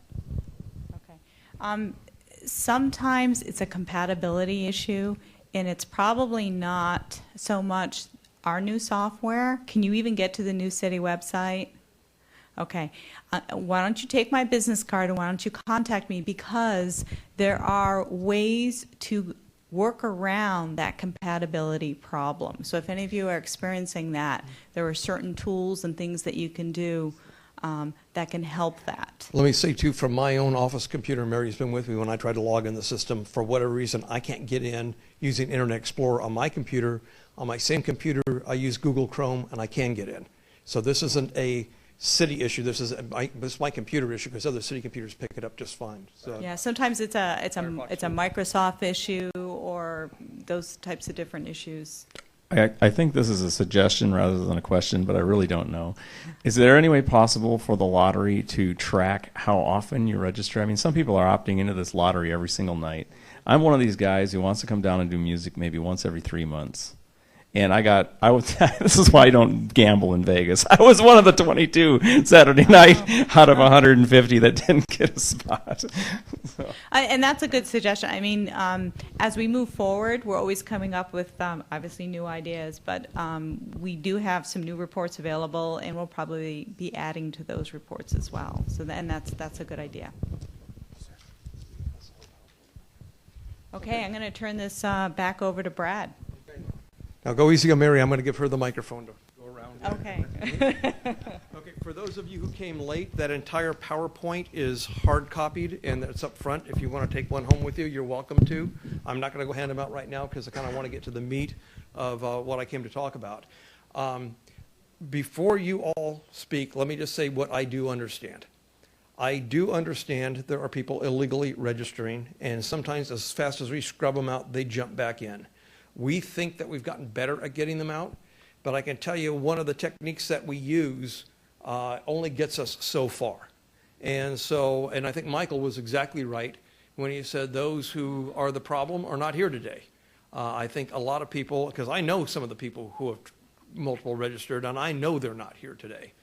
Sometimes it's a compatibility issue, and it's probably not so much our new software. Can you even get to the New City website? Okay. Why don't you take my business card and why don't you contact me, because there are ways to work around that compatibility problem. So if any of you are experiencing that, there are certain tools and things that you can do that can help that. let me say too, from my own office computer, Mary's been with me when I try to log in the system. For whatever reason, I can't get in using Internet Explorer on my computer. On my same computer, I use Google Chrome, and I can get in. So this isn't a city issue. This is my computer issue, because other city computers pick it up just fine. So Yeah, sometimes it's a Microsoft issue or those types of different issues. I think this is a suggestion rather than a question, but I really don't know. Is there any way possible for the lottery to track how often you register? I mean, some people are opting into this lottery every single night. I'm one of these guys who wants to come down and do music maybe once every 3 months. And this is why I don't gamble in Vegas. I was one of the 22 Saturday night out of 150 that didn't get a spot. So. And that's a good suggestion. I mean, as we move forward, we're always coming up with obviously new ideas, but we do have some new reports available, and we'll probably be adding to those reports as well. So then that's a good idea. Okay, I'm going to turn this back over to Brad. Now go easy on Mary. I'm going to give her the microphone to go around. Okay. Okay, for those of you who came late, that entire PowerPoint is hard copied and it's up front. If you want to take one home with you, you're welcome to. I'm not going to go hand them out right now because I kind of want to get to the meat of what I came to talk about. Before you all speak, let me just say what I do understand. I do understand there are people illegally registering, and sometimes as fast as we scrub them out, they jump back in. We think that we've gotten better at getting them out, but I can tell you one of the techniques that we use only gets us so far. And I think Michael was exactly right when he said those who are the problem are not here today. I think a lot of people, because I know some of the people who have multiple registered, and I know they're not here today.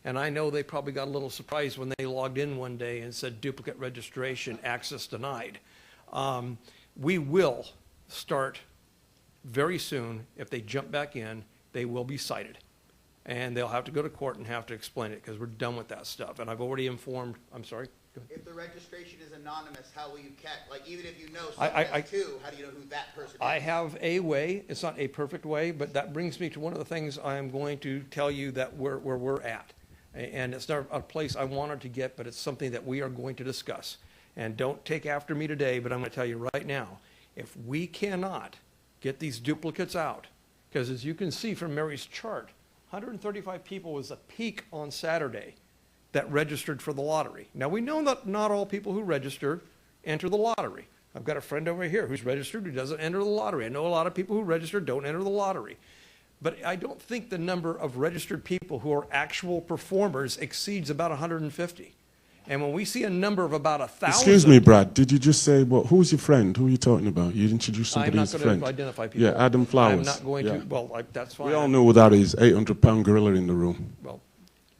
And I know they probably got a little surprised when they logged in one day and said duplicate registration, access denied. We will start very soon. If they jump back in, they will be cited. And they'll have to go to court and have to explain it because we're done with that stuff. And I've already informed, I'm sorry? Go ahead. If the registration is anonymous, how will you catch, like even if you know someone too, how do you know who that person is? I have a way, it's not a perfect way, but that brings me to one of the things I am going to tell you that where we're at. And it's not a place I wanted to get, but it's something that we are going to discuss. And don't take after me today, but I'm going to tell you right now, if we cannot get these duplicates out, because as you can see from Mary's chart, 135 people was the peak on Saturday that registered for the lottery. Now we know that not all people who register enter the lottery. I've got a friend over here who's registered who doesn't enter the lottery. I know a lot of people who register don't enter the lottery. But I don't think the number of registered people who are actual performers exceeds about 150. And when we see a number of about 1,000... Excuse me, Brad, did you just say, well, who's your friend? Who are you talking about? You introduced somebody as a friend. I'm not going to identify people. Yeah, Adam Flowers. I'm not going to. Well, that's fine. We all know that he's 800-pound gorilla in the room. Well,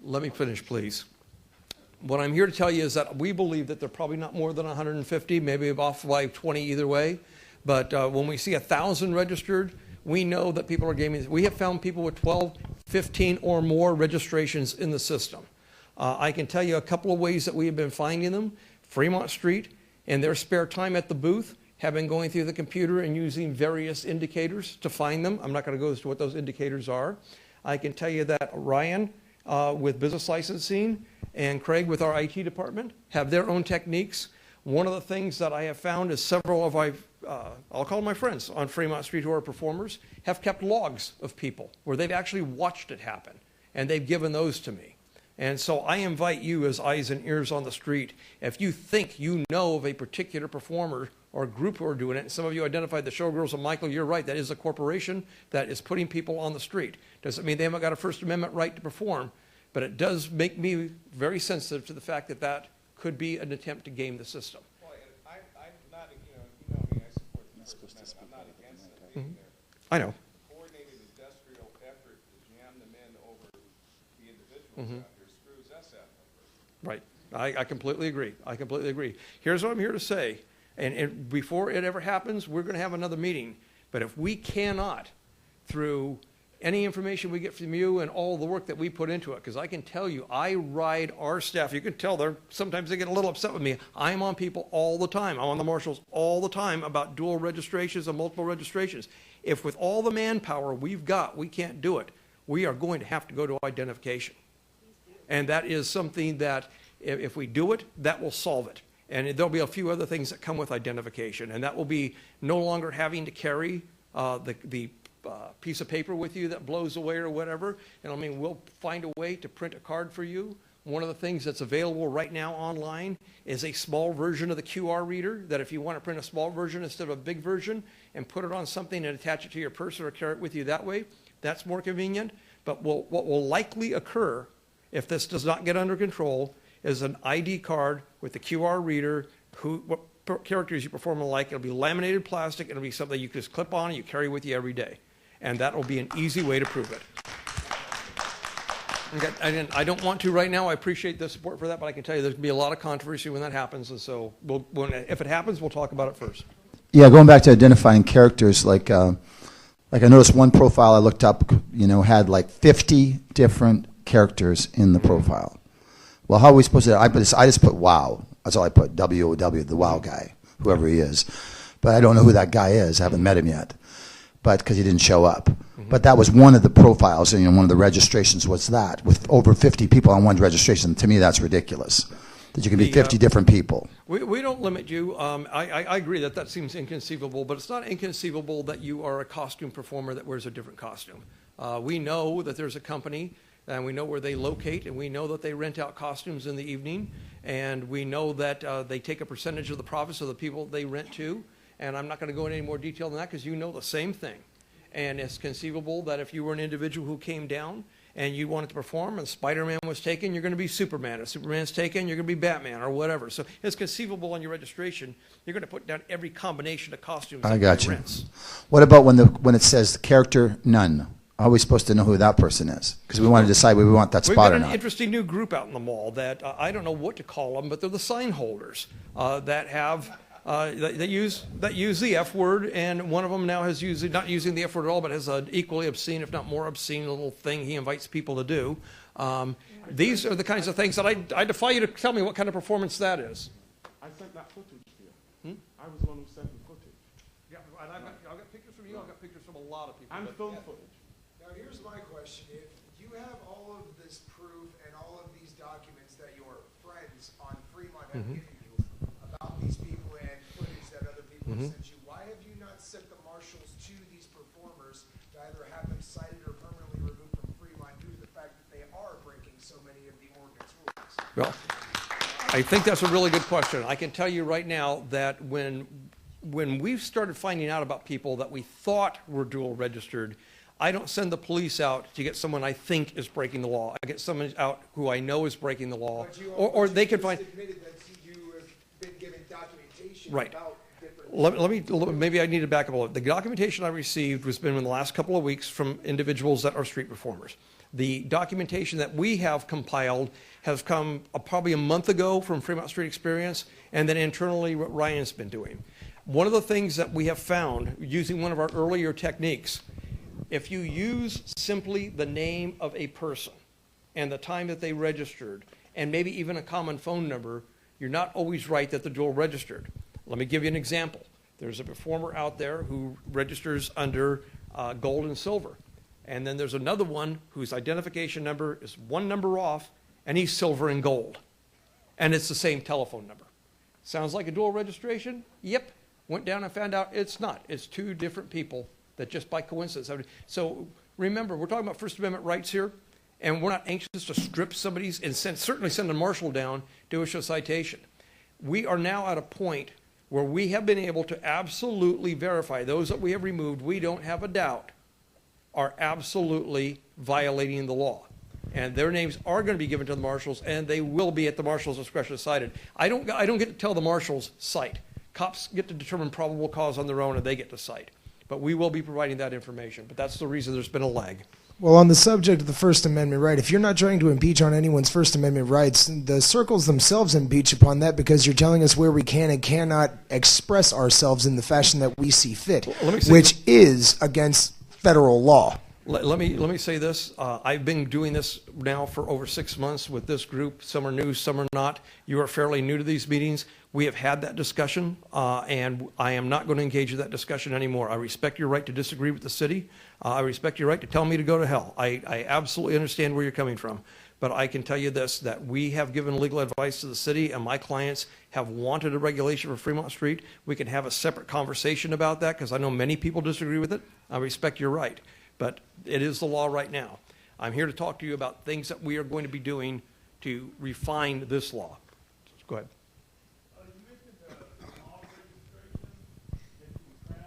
let me finish, please. What I'm here to tell you is that we believe that they're probably not more than 150, maybe off by 20 either way. But when we see 1,000 registered, we know that people are gaming. We have found people with 12, 15 or more registrations in the system. I can tell you a couple of ways that we have been finding them. Fremont Street, in their spare time at the booth, have been going through the computer and using various indicators to find them. I'm not going to go into what those indicators are. I can tell you that Ryan with business licensing and Craig with our IT department have their own techniques. One of the things that I have found is several of I'll call my friends on Fremont Street who are performers, have kept logs of people where they've actually watched it happen, and they've given those to me. And so I invite you as eyes and ears on the street, if you think you know of a particular performer or group who are doing it, and some of you identified the Showgirls, and Michael, you're right, that is a corporation that is putting people on the street. Doesn't mean they haven't got a First Amendment right to perform, but it does make me very sensitive to the fact that that could be an attempt to game the system. Well, I'm not, you know me, I support the First Amendment. I'm not against it being there. I know. Coordinated industrial effort to jam them in over the individuals out there screws us out. Right. I completely agree. I completely agree. Here's what I'm here to say. And before it ever happens, we're going to have another meeting. But if we cannot, through any information we get from you and all the work that we put into it, because I can tell you, I ride our staff. You can tell sometimes they get a little upset with me. I'm on people all the time. I'm on the marshals all the time about dual registrations and multiple registrations. If with all the manpower we've got, we can't do it, we are going to have to go to identification. And that is something that if we do it, that will solve it. And there'll be a few other things that come with identification, and that will be no longer having to carry the piece of paper with you that blows away or whatever. And I mean, we'll find a way to print a card for you. One of the things that's available right now online is a small version of the QR reader that if you want to print a small version instead of a big version and put it on something and attach it to your purse or carry it with you that way, that's more convenient. But what will likely occur if this does not get under control is an ID card with the QR reader, what characters you perform alike. It'll be laminated plastic. It'll be something you can just clip on and you carry with you every day. And that will be an easy way to prove it. Okay, and I don't want to right now. I appreciate the support for that, but I can tell you there's going to be a lot of controversy when that happens. And so if it happens, we'll talk about it first. Yeah, going back to identifying characters, like I noticed one profile I looked up, had like 50 different characters in the profile. Well, how are we supposed to? I just put wow. That's all I put. W-O-W, the wow guy, whoever he is. But I don't know who that guy is. I haven't met him yet. But because he didn't show up. Mm-hmm. But that was one of the profiles, and one of the registrations was that, with over 50 people on one registration. To me, that's ridiculous. That you can be 50 different people. We don't limit you. I agree that seems inconceivable, but it's not inconceivable that you are a costume performer that wears a different costume. We know that there's a company, and we know where they locate, and we know that they rent out costumes in the evening, and we know that they take a percentage of the profits of the people they rent to. And I'm not going to go into any more detail than that because you know the same thing. And it's conceivable that if you were an individual who came down and you wanted to perform and Spider-Man was taken, you're going to be Superman. If Superman's taken, you're going to be Batman or whatever. So it's conceivable on your registration. You're going to put down every combination of costumes I got you. rents. What about when it says character none? How are we supposed to know who that person is? Because we want to decide whether we want that spot or We've got not. an interesting new group out in the mall that I don't know what to call them, but they're the sign holders that have... that use the F word, and one of them now has not using the F word at all, but has an equally obscene, if not more obscene, little thing he invites people to do. These are the kinds of things that I defy you to tell me what kind of performance that is. I sent that footage to you. I was the one who sent the footage. Yeah, and I've got pictures from you. I've got pictures from a lot of people. And film footage. Now, here's my question. If you have all of this proof and all of these documents that your friends on Fremont have given you about these people and footage that other people have sent you, why have you not sent the marshals to these performers to either have them cited or permanently removed from Fremont due to the fact that they are breaking so many of the ordinance rules? Well, I think that's a really good question. I can tell you right now that when we've started finding out about people that we thought were dual registered, I don't send the police out to get someone I think is breaking the law. I get someone out who I know is breaking the law, or they can find. Admitted that you have been given documentation Right. about different. Maybe I need to back up a little. The documentation I received was been in the last couple of weeks from individuals that are street performers. The documentation that we have compiled has come probably a month ago from Fremont Street Experience, and then internally what Ryan's been doing. One of the things that we have found using one of our earlier techniques, if you use simply the name of a person and the time that they registered, and maybe even a common phone number, you're not always right that they're dual registered. Let me give you an example. There's a performer out there who registers under gold and silver. And then there's another one whose identification number is one number off, and he's silver and gold. And it's the same telephone number. Sounds like a dual registration? Yep. Went down and found out it's not. It's two different people that just by coincidence. So remember, we're talking about First Amendment rights here, and we're not anxious to strip somebody's and certainly send a marshal down to issue a citation. We are now at a point where we have been able to absolutely verify those that we have removed, we don't have a doubt, are absolutely violating the law. And their names are going to be given to the marshals, and they will be at the marshal's discretion cited. I don't get to tell the marshals cite. Cops get to determine probable cause on their own, and they get to cite. But we will be providing that information. But that's the reason there's been a lag. Well, on the subject of the First Amendment right, if you're not trying to impeach on anyone's First Amendment rights, the circles themselves impeach upon that because you're telling us where we can and cannot express ourselves in the fashion that we see fit, which is against federal law. Let me say this. I've been doing this now for over 6 months with this group. Some are new, some are not. You are fairly new to these meetings. We have had that discussion, and I am not going to engage in that discussion anymore. I respect your right to disagree with the city. I respect your right to tell me to go to hell. I absolutely understand where you're coming from. But I can tell you this, that we have given legal advice to the city, and my clients have wanted a regulation for Fremont Street. We can have a separate conversation about that because I know many people disagree with it. I respect your right. But it is the law right now. I'm here to talk to you about things that we are going to be doing to refine this law. Go ahead. You mentioned the small registration that you can print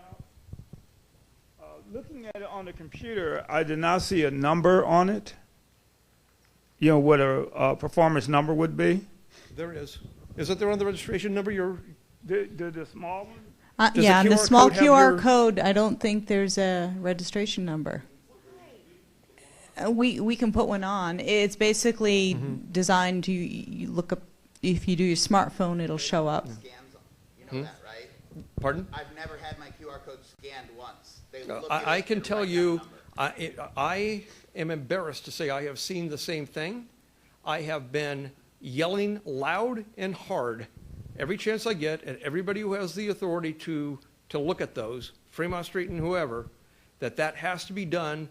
out. Looking at it on the computer, I did not see a number on it. You know what a performance number would be? There is. Is it there on the registration number? The small one? Does Yeah, and the QR small code have QR your- code, I don't think there's a registration number. We can put one on. It's basically designed to, you look up, if you do your smartphone, it'll show up. Scans them. You know that, right? Pardon? I've never had my QR code scanned once. They Uh, look at I it can and tell write you, that number. I am embarrassed to say I have seen the same thing. I have been yelling loud and hard every chance I get at everybody who has the authority to look at those, Fremont Street and whoever, that has to be done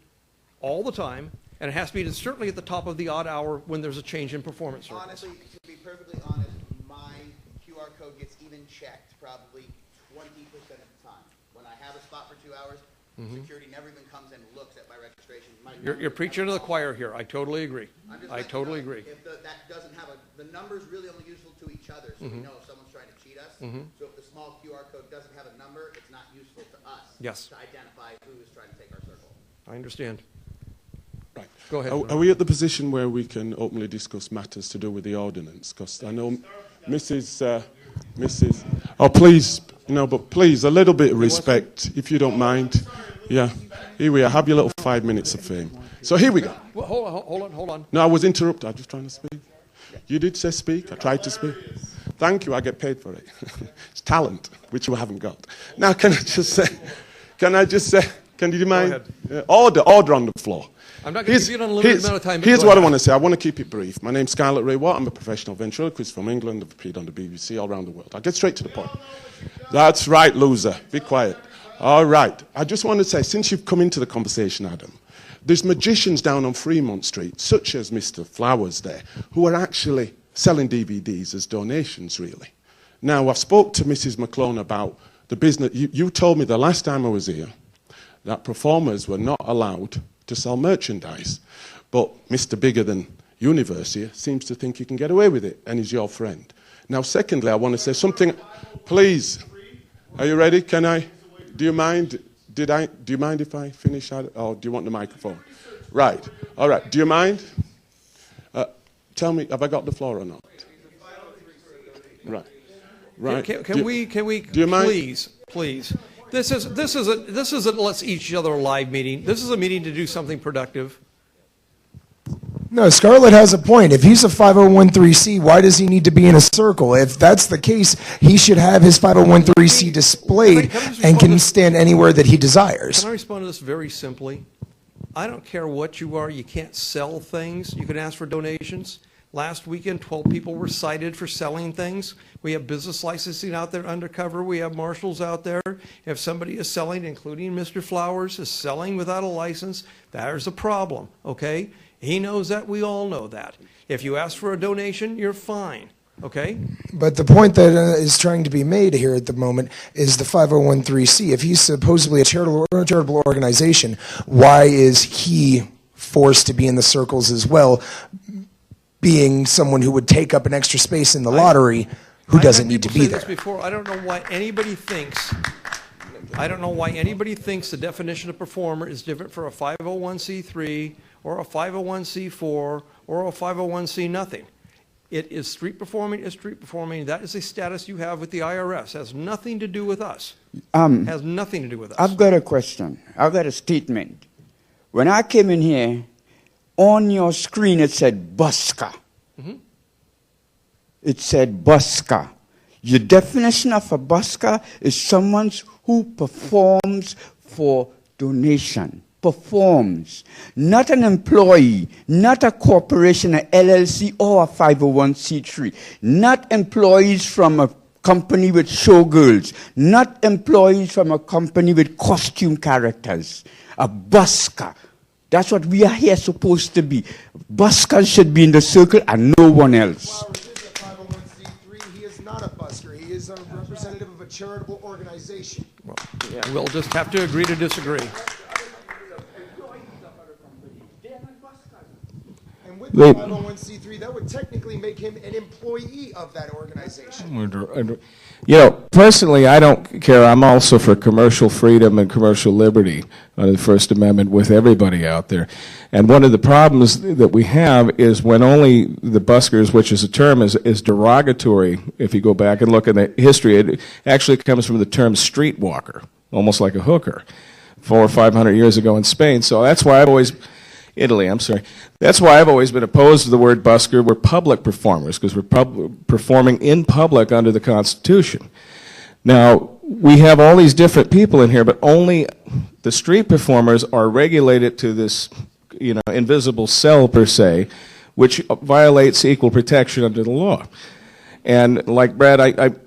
all the time, and it has to be certainly at the top of the odd hour when there's a change in performance circles. Honestly, to be perfectly honest, my QR code gets even checked probably 20% of the time. When I have a spot for 2 hours, security never even comes and looks at my registration. You're preaching to the choir here. I totally agree. I'm just I letting you totally know, agree. If that doesn't have the number's really only useful to each other, so we know if someone's trying to cheat us. So if the small QR code doesn't have a number, it's not useful to us. Yes. To identify who is trying to take our circle. I understand. Right. Go ahead. Are we at the position where we can openly discuss matters to do with the ordinance? Because I know Mrs. Oh, please, but please, a little bit of respect, if you don't mind. Yeah. Here we are. Have your little 5 minutes of fame. So here we go. Well, hold on. No, I was interrupted. I was just trying to speak. You did say speak. I tried to speak. Thank you. I get paid for it. It's talent, which you haven't got. Now, can you mind? Order on the floor. I'm not going to give you an unlimited amount of time. but Here's go what I ahead. want to say. I want to keep it brief. My name's Scarlett Ray Watt. I'm a professional ventriloquist from England. I've appeared on the BBC all around the world. I'll get straight to the point. That's right, loser. Be quiet. All right. I just want to say, since you've come into the conversation, Adam, there's magicians down on Fremont Street, such as Mr. Flowers there, who are actually selling DVDs as donations, really. Now, I've spoke to Mrs. McClone about the business. You told me the last time I was here that performers were not allowed to sell merchandise. But Mr. Bigger Than Universe here seems to think you can get away with it, and he's your friend. Now, secondly, I want to say something. Please, are you ready? Can I? Do you mind? Do you mind if I finish out? Or do you want the microphone? Right. All right. Do you mind? Tell me, have I got the floor or not? Right. Right. Can we do you mind? please? This isn't let's eat each other alive meeting. This is a meeting to do something productive. No, Scarlett has a point. If he's a 501(c), why does he need to be in a circle? If that's the case, he should have his 501(c) displayed and can stand anywhere that he desires. Can I respond to this very simply? I don't care what you are. You can't sell things. You can ask for donations. Last weekend, 12 people were cited for selling things. We have business licensing out there undercover. We have marshals out there. If somebody is selling, including Mr. Flowers, is selling without a license, there's a problem, okay? He knows that. We all know that. If you ask for a donation, you're fine, okay? But the point that is trying to be made here at the moment is the 501(c). If he's supposedly a charitable organization, why is he forced to be in the circles as well, being someone who would take up an extra space in the lottery who doesn't need to be there? I've had people say this before. I don't know why anybody thinks the definition of performer is different for a 501(c)(3) or a 501(c)(4) or a 501(c) nothing. It is street performing is street performing. That is a status you have with the IRS. Has nothing to do with us. Has nothing to do with us. I've got a question. I've got a statement. When I came in here, on your screen it said busker. It said busker. Your definition of a busker is someone who performs for donation. Performs. Not an employee, not a corporation, an LLC, or a 501(c)(3. Not employees from a company with showgirls. Not employees from a company with costume characters. A busker. That's what we are here supposed to be. Buskers should be in the circle and no one else. He is not a busker. He is a representative of a charitable organization. Well, we'll just have to agree to disagree. And with the 501(c)(3, that would technically make him an employee of that organization. You know, personally, I don't care. I'm also for commercial freedom and commercial liberty under the First Amendment with everybody out there. And one of the problems that we have is when only the buskers, which is a term, is derogatory. If you go back and look at the history, it actually comes from the term streetwalker, almost like a hooker, 400 or 500 years ago in Spain. So that's why I've always... Italy, I'm sorry. That's why I've always been opposed to the word busker. We're public performers because we're performing in public under the Constitution. Now, we have all these different people in here, but only the street performers are regulated to this, you know, invisible cell per se, which violates equal protection under the law. And like Brad,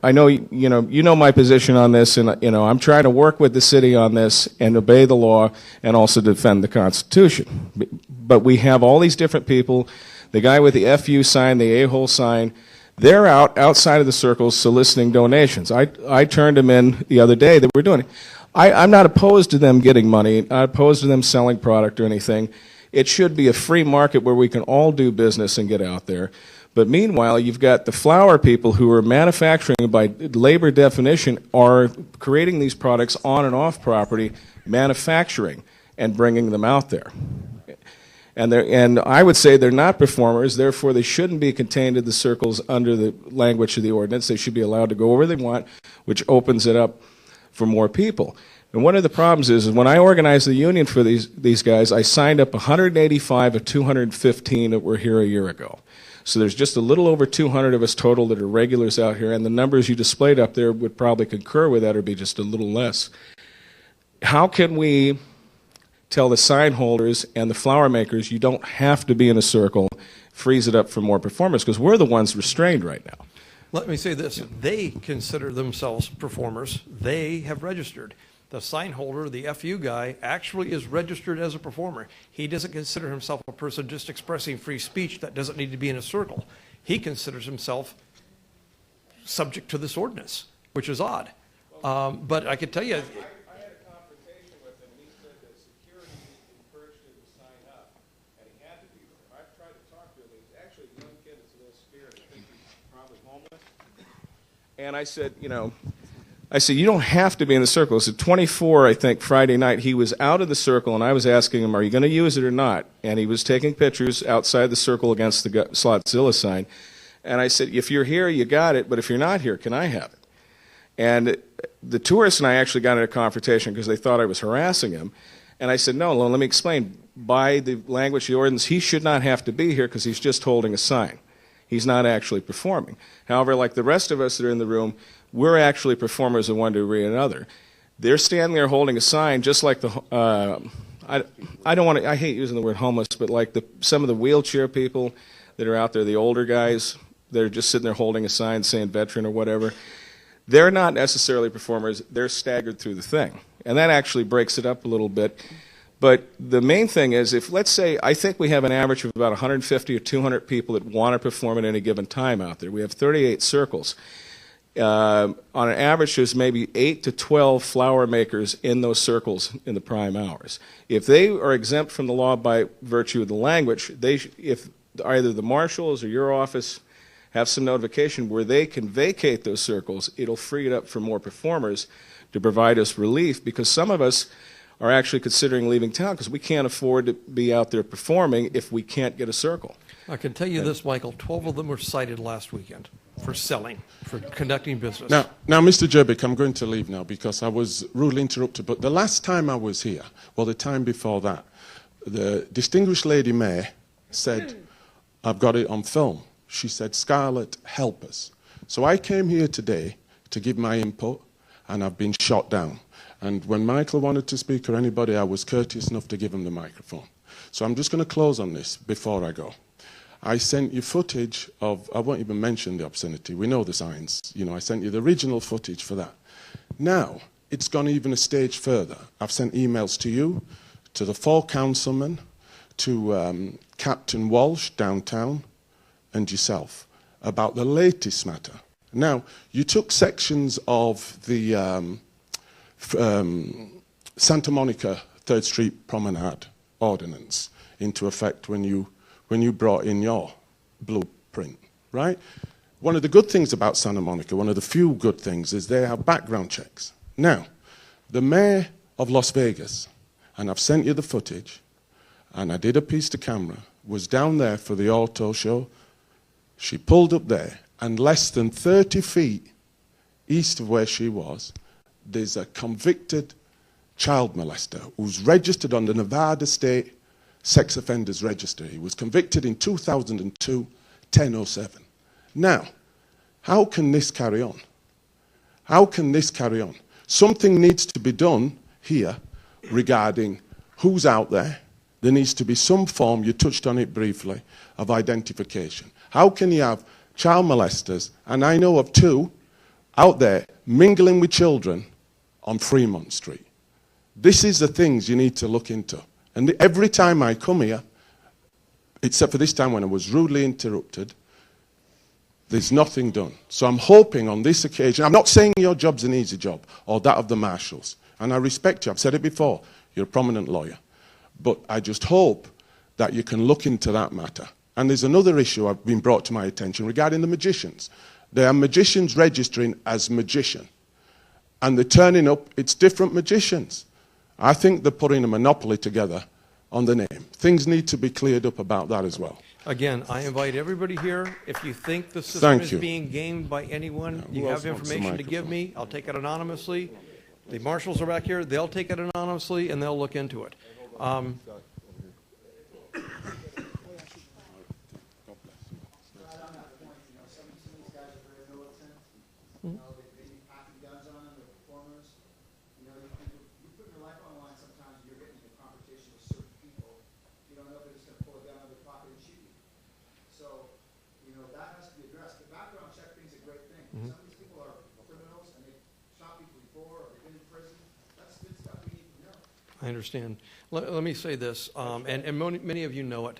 I know you know my position on this, and you know I'm trying to work with the city on this and obey the law and also defend the Constitution. But we have all these different people. The guy with the FU sign, the a-hole sign, they're outside of the circles soliciting donations. I turned them in the other day. They were doing it. I'm not opposed to them getting money. Not opposed to them selling product or anything. It should be a free market where we can all do business and get out there. But meanwhile, you've got the flower people who are manufacturing, by labor definition, are creating these products on and off property, manufacturing, and bringing them out there. And I would say they're not performers, therefore they shouldn't be contained in the circles under the language of the ordinance. They should be allowed to go where they want, which opens it up for more people. And one of the problems is when I organized the union for these guys, I signed up 185 of 215 that were here a year ago. So there's just a little over 200 of us total that are regulars out here, and the numbers you displayed up there would probably concur with that or be just a little less. How can we tell the sign holders and the flower makers you don't have to be in a circle, freeze it up for more performers, because we're the ones restrained right now. Let me say this. They consider themselves performers. They have registered. The sign holder, the FU guy, actually is registered as a performer. He doesn't consider himself a person just expressing free speech that doesn't need to be in a circle. He considers himself subject to this ordinance, which is odd. But I can tell you... I had a confrontation with him. He said that security encouraged him to sign up, and he had to be there. I've tried to talk to him. He's actually a young kid that's a little scared. I think he's probably homeless. And I said, you don't have to be in the circle. So 24, I think, Friday night, he was out of the circle, and I was asking him, are you going to use it or not? And he was taking pictures outside the circle against the Slotzilla sign. And I said, if you're here, you got it, but if you're not here, can I have it? And the tourists and I actually got in a confrontation because they thought I was harassing him. And I said, no, let me explain. By the language of the ordinance, he should not have to be here because he's just holding a sign. He's not actually performing. However, like the rest of us that are in the room, we're actually performers in one degree or another. They're standing there holding a sign, just like the, I hate using the word homeless, but like some of the wheelchair people that are out there, the older guys, they're just sitting there holding a sign saying veteran or whatever. They're not necessarily performers. They're staggered through the thing. And that actually breaks it up a little bit. But the main thing is, if let's say, I think we have an average of about 150 or 200 people that want to perform at any given time out there. We have 38 circles. On an average, there's maybe 8 to 12 flower makers in those circles in the prime hours. If they are exempt from the law by virtue of the language, if either the marshals or your office have some notification where they can vacate those circles, it'll free it up for more performers to provide us relief, because some of us are actually considering leaving town because we can't afford to be out there performing if we can't get a circle. I can tell you this, Michael, 12 of them were cited last weekend for selling, for conducting business. Now, Mr. Jerbick, I'm going to leave now because I was rudely interrupted. But the last time I was here, well, the time before that, the distinguished Lady Mayor said, I've got it on film. She said, Scarlett, help us. So I came here today to give my input, and I've been shot down. And when Michael wanted to speak or anybody, I was courteous enough to give him the microphone. So I'm just going to close on this before I go. I sent you footage of, I won't even mention the obscenity, we know the signs, I sent you the original footage for that. Now, it's gone even a stage further. I've sent emails to you, to the 4 councilmen, to Captain Walsh downtown, and yourself, about the latest matter. Now, you took sections of the Santa Monica 3rd Street Promenade ordinance into effect when you brought in your blueprint, right? One of the good things about Santa Monica, one of the few good things, is they have background checks. Now, the mayor of Las Vegas, and I've sent you the footage, and I did a piece to camera, was down there for the auto show. She pulled up there, and less than 30 feet east of where she was, there's a convicted child molester who's registered on the Nevada State Sex Offenders Register. He was convicted in 2002, 1007. Now, how can this carry on? How can this carry on? Something needs to be done here regarding who's out there. There needs to be some form, you touched on it briefly, of identification. How can you have child molesters, and I know of 2 out there mingling with children on Fremont Street? This is the things you need to look into. And every time I come here, except for this time when I was rudely interrupted, there's nothing done. So I'm hoping on this occasion, I'm not saying your job's an easy job, or that of the marshals, and I respect you, I've said it before, you're a prominent lawyer. But I just hope that you can look into that matter. And there's another issue I've been brought to my attention regarding the magicians. There are magicians registering as magician, and they're turning up, it's different magicians. I think they're putting a monopoly together on the name. Things need to be cleared up about that as well. Again, I invite everybody here. If you think the system is being gamed by anyone, you have information to give me. I'll take it anonymously. The marshals are back here. They'll take it anonymously, and they'll look into it. I understand. Let me say this, and many of you know it.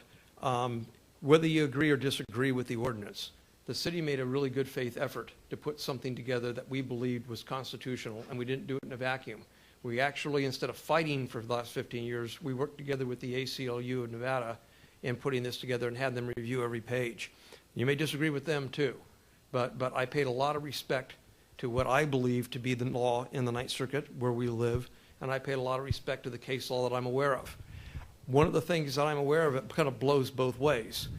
Whether you agree or disagree with the ordinance, the city made a really good faith effort to put something together that we believed was constitutional, and we didn't do it in a vacuum. We actually, instead of fighting for the last 15 years, we worked together with the ACLU of Nevada in putting this together and had them review every page. You may disagree with them too, but I paid a lot of respect to what I believe to be the law in the Ninth Circuit where we live, and I paid a lot of respect to the case law that I'm aware of. One of the things that I'm aware of, it kind of blows both ways.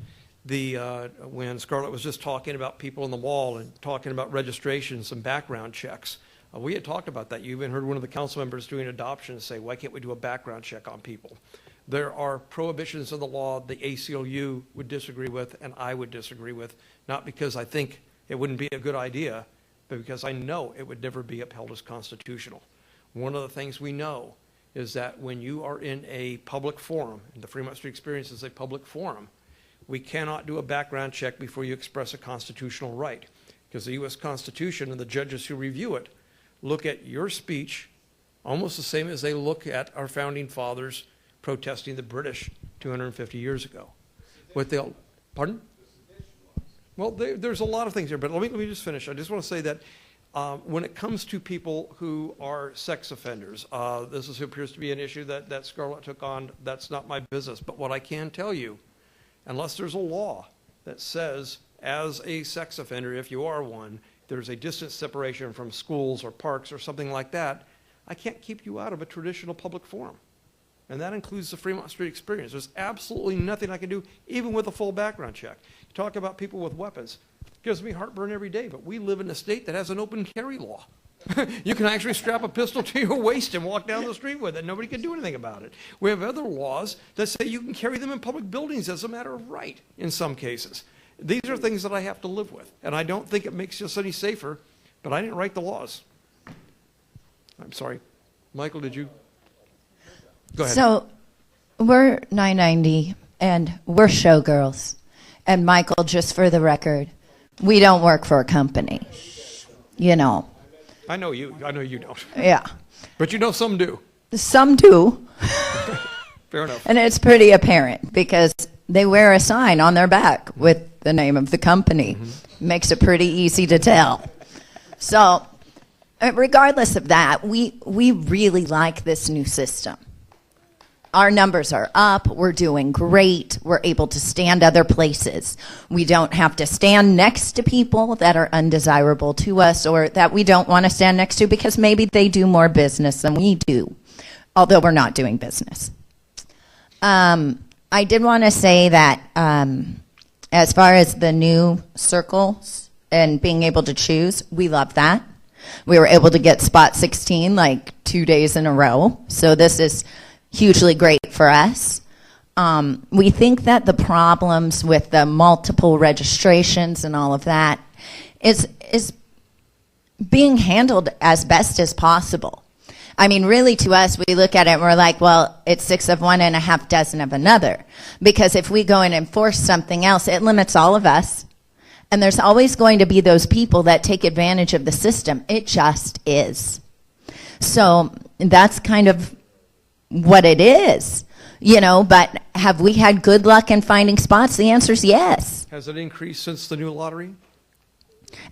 When Scarlett was just talking about people on the wall and talking about registrations and background checks, we had talked about that. You even heard one of the council members doing adoption say, why can't we do a background check on people? There are prohibitions in the law the ACLU would disagree with and I would disagree with, not because I think it wouldn't be a good idea, but because I know it would never be upheld as constitutional. One of the things we know is that when you are in a public forum, and the Fremont Street Experience is a public forum, we cannot do a background check before you express a constitutional right, because the U.S. Constitution and the judges who review it look at your speech almost the same as they look at our founding fathers protesting the British 250 years ago. Pardon? Well, there's a lot of things here, but let me just finish. I just want to say that when it comes to people who are sex offenders, this appears to be an issue that Scarlett took on. That's not my business. But what I can tell you, unless there's a law that says as a sex offender, if you are one, there's a distance separation from schools or parks or something like that, I can't keep you out of a traditional public forum. And that includes the Fremont Street Experience. There's absolutely nothing I can do, even with a full background check. You talk about people with weapons. It gives me heartburn every day, but we live in a state that has an open carry law. You can actually strap a pistol to your waist and walk down the street with it. Nobody can do anything about it. We have other laws that say you can carry them in public buildings as a matter of right in some cases. These are things that I have to live with, and I don't think it makes us any safer, but I didn't write the laws. I'm sorry. Michael, did you? Go ahead. So we're 990, and we're showgirls. And Michael, just for the record, we don't work for a company. You know. I know you. I know you don't. Yeah. But you know some do. Some do. Fair enough. And it's pretty apparent because they wear a sign on their back with the name of the company. Mm-hmm. Makes it pretty easy to tell. So regardless of that, we really like this new system. our numbers are up. We're doing great. We're able to stand other places. We don't have to stand next to people that are undesirable to us or that we don't want to stand next to because maybe they do more business than we do, although we're not doing business. I did want to say that as far as the new circles and being able to choose, we love that. We were able to get spot 16 like 2 days in a row, so this is hugely great for us. We think that the problems with the multiple registrations and all of that is being handled as best as possible. I mean, really, to us, we look at it and we're like, well, it's 6 of one and a half dozen of another. Because if we go and enforce something else, it limits all of us. And there's always going to be those people that take advantage of the system. It just is. So that's kind of what it is, you know, but have we had good luck in finding spots? The answer is yes. Has it increased since the new lottery?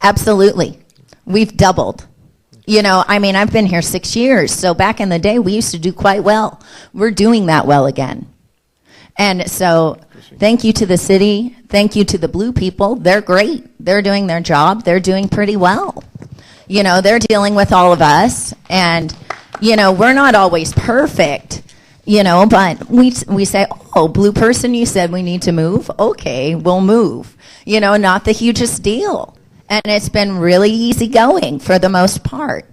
Absolutely. We've doubled. You know, I mean, I've been here 6 years, so back in the day, we used to do quite well. We're doing that well again. And so thank you to the city. Thank you to the blue people. They're great. They're doing their job. They're doing pretty well. You know, they're dealing with all of us. And, you know, we're not always perfect, you know, but we say, oh, blue person, you said we need to move? Okay, we'll move. You know, not the hugest deal. And it's been really easy going for the most part.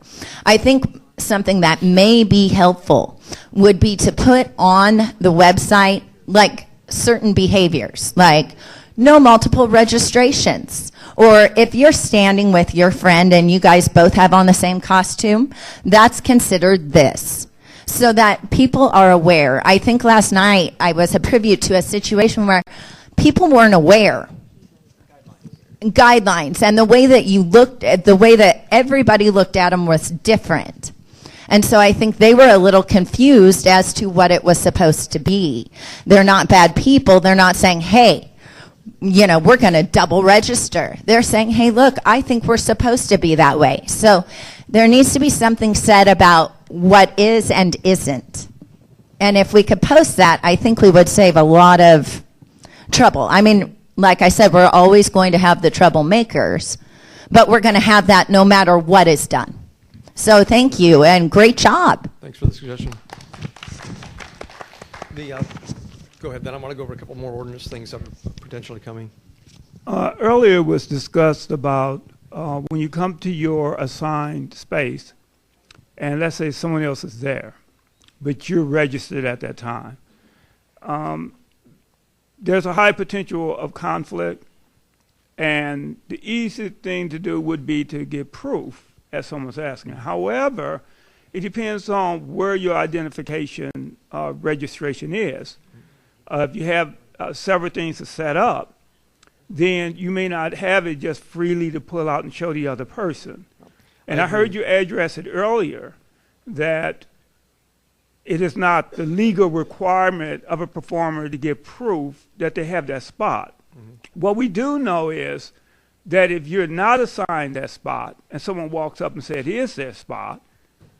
I think something that may be helpful would be to put on the website like certain behaviors, like no multiple registrations. Or if you're standing with your friend and you guys both have on the same costume, that's considered this. So that people are aware. I think last night I was a privy to a situation where people weren't aware. Guidelines, and the way that you looked at, the way that everybody looked at them was different. And so I think they were a little confused as to what it was supposed to be. They're not bad people. They're not saying, hey, you know, we're going to double register. They're saying, hey, look, I think we're supposed to be that way. So there needs to be something said about what is and isn't. And if we could post that, I think we would save a lot of trouble. I mean, like I said, we're always going to have the troublemakers, but we're going to have that no matter what is done. So thank you, and great job. Thanks for the suggestion. Go ahead, then I want to go over a couple more ordinance things that are potentially coming. Earlier was discussed about when you come to your assigned space, and let's say someone else is there, but you're registered at that time. There's a high potential of conflict, and the easy thing to do would be to give proof, as someone's asking. However, it depends on where your identification registration is. If you have several things to set up, then you may not have it just freely to pull out and show the other person. And I heard you address it earlier that it is not the legal requirement of a performer to give proof that they have that spot. Mm-hmm. What we do know is that if you're not assigned that spot and someone walks up and says, here's their spot,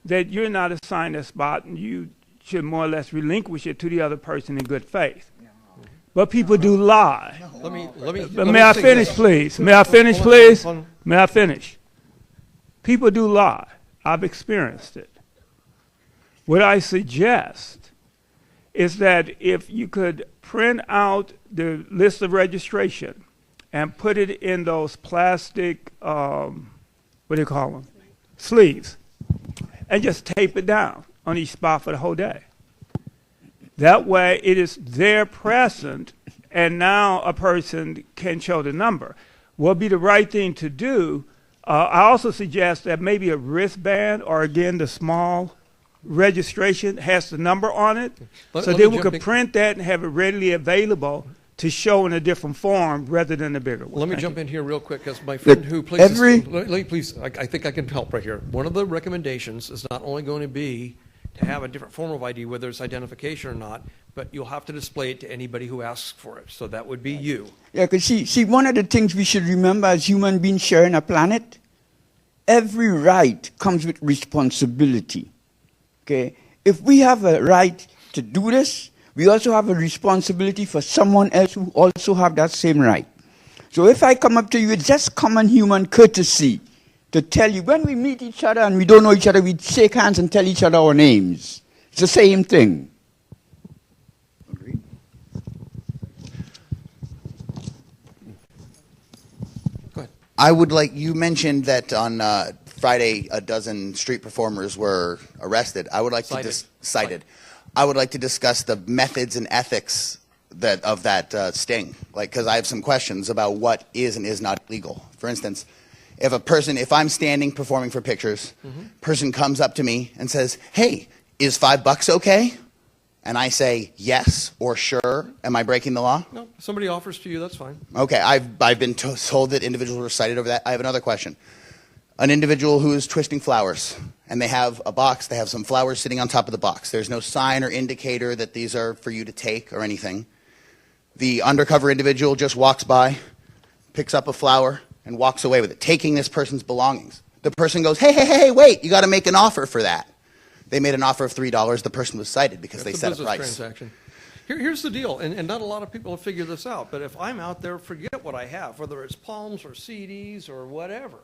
that you're not assigned that spot and you should more or less relinquish it to the other person in good faith. But people do lie. May I finish, please? May I finish, please? May I finish? People do lie. I've experienced it. What I suggest is that if you could print out the list of registration and put it in those plastic, what do you call them? Sleeves, and just tape it down on each spot for the whole day. That way it is there present, and now a person can show the number. What would be the right thing to do? I also suggest that maybe a wristband, or again, the small registration has the number on it, so then we could print that and have it readily available to show in a different form rather than a bigger one. Let me jump in here real quick, because my friend who plays let me please, I think I can help right here. One of the recommendations is not only going to be to have a different form of ID, whether it's identification or not, but you'll have to display it to anybody who asks for it. So that would be you. Yeah, because see, one of the things we should remember as human beings sharing a planet, every right comes with responsibility. Okay? If we have a right to do this, we also have a responsibility for someone else who also have that same right. So if I come up to you, it's just common human courtesy to tell you, when we meet each other and we don't know each other, we shake hands and tell each other our names. It's the same thing. I would like, you mentioned that on Friday a dozen street performers were arrested. I would like to cited. I would like to discuss the methods and ethics of that sting, because I have some questions about what is and is not legal. For instance, if I'm standing performing for pictures, person comes up to me and says, "Hey, is $5 okay?" And I say yes or sure. Am I breaking the law? No, if somebody offers to you, that's fine. Okay, I've been told that individuals were cited over that. I have another question. An individual who is twisting flowers, and they have a box, they have some flowers sitting on top of the box. There's no sign or indicator that these are for you to take or anything. The undercover individual just walks by, picks up a flower, and walks away with it, taking this person's belongings. The person goes, hey, wait, you got to make an offer for that. They made an offer of $3. The person was cited because they set a price. Transaction. Here's the deal, and not a lot of people have figured this out, but if I'm out there, forget what I have, whether it's palms or CDs or whatever.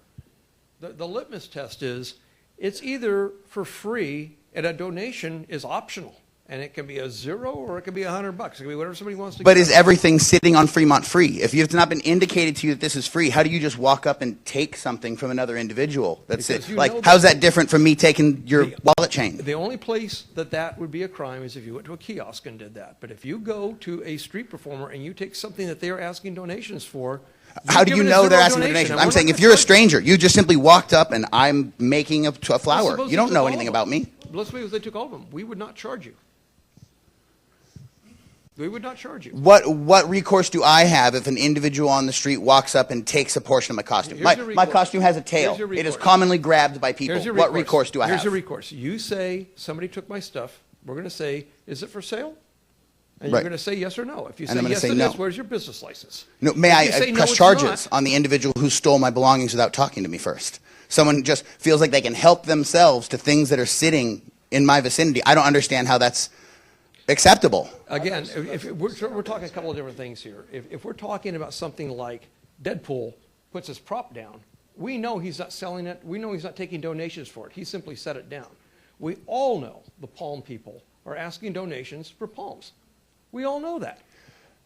The litmus test is it's either for free and a donation is optional. And it can be a $0 or it can be $100. It can be whatever somebody wants to. But is everything sitting on Fremont free? If it's not been indicated to you that this is free, how do you just walk up and take something from another individual? That's it. Like, how's that different from me taking your wallet chain? The only place that would be a crime is if you went to a kiosk and did that. But if you go to a street performer and you take something that they are asking donations for, how do you know they're asking for donations? I'm saying if you're a stranger, you just simply walked up and I'm making a flower. You don't know anything about me. Let's suppose they took all of them. We would not charge you. We would not charge you. What recourse do I have if an individual on the street walks up and takes a portion of my costume? My costume has a tail. It is commonly grabbed by people. What recourse do I have? Here's your recourse. You say, somebody took my stuff. We're going to say, is it for sale? And you're going to say yes or no. If you say yes to this, where's your business license? No, may I press charges on the individual who stole my belongings without talking to me first? Someone just feels like they can help themselves to things that are sitting in my vicinity. I don't understand how that's acceptable. Again, if we're talking a couple of different things here. If we're talking about something like Deadpool puts his prop down, we know he's not selling it. We know he's not taking donations for it. He simply set it down. We all know the palm people are asking donations for palms. We all know that.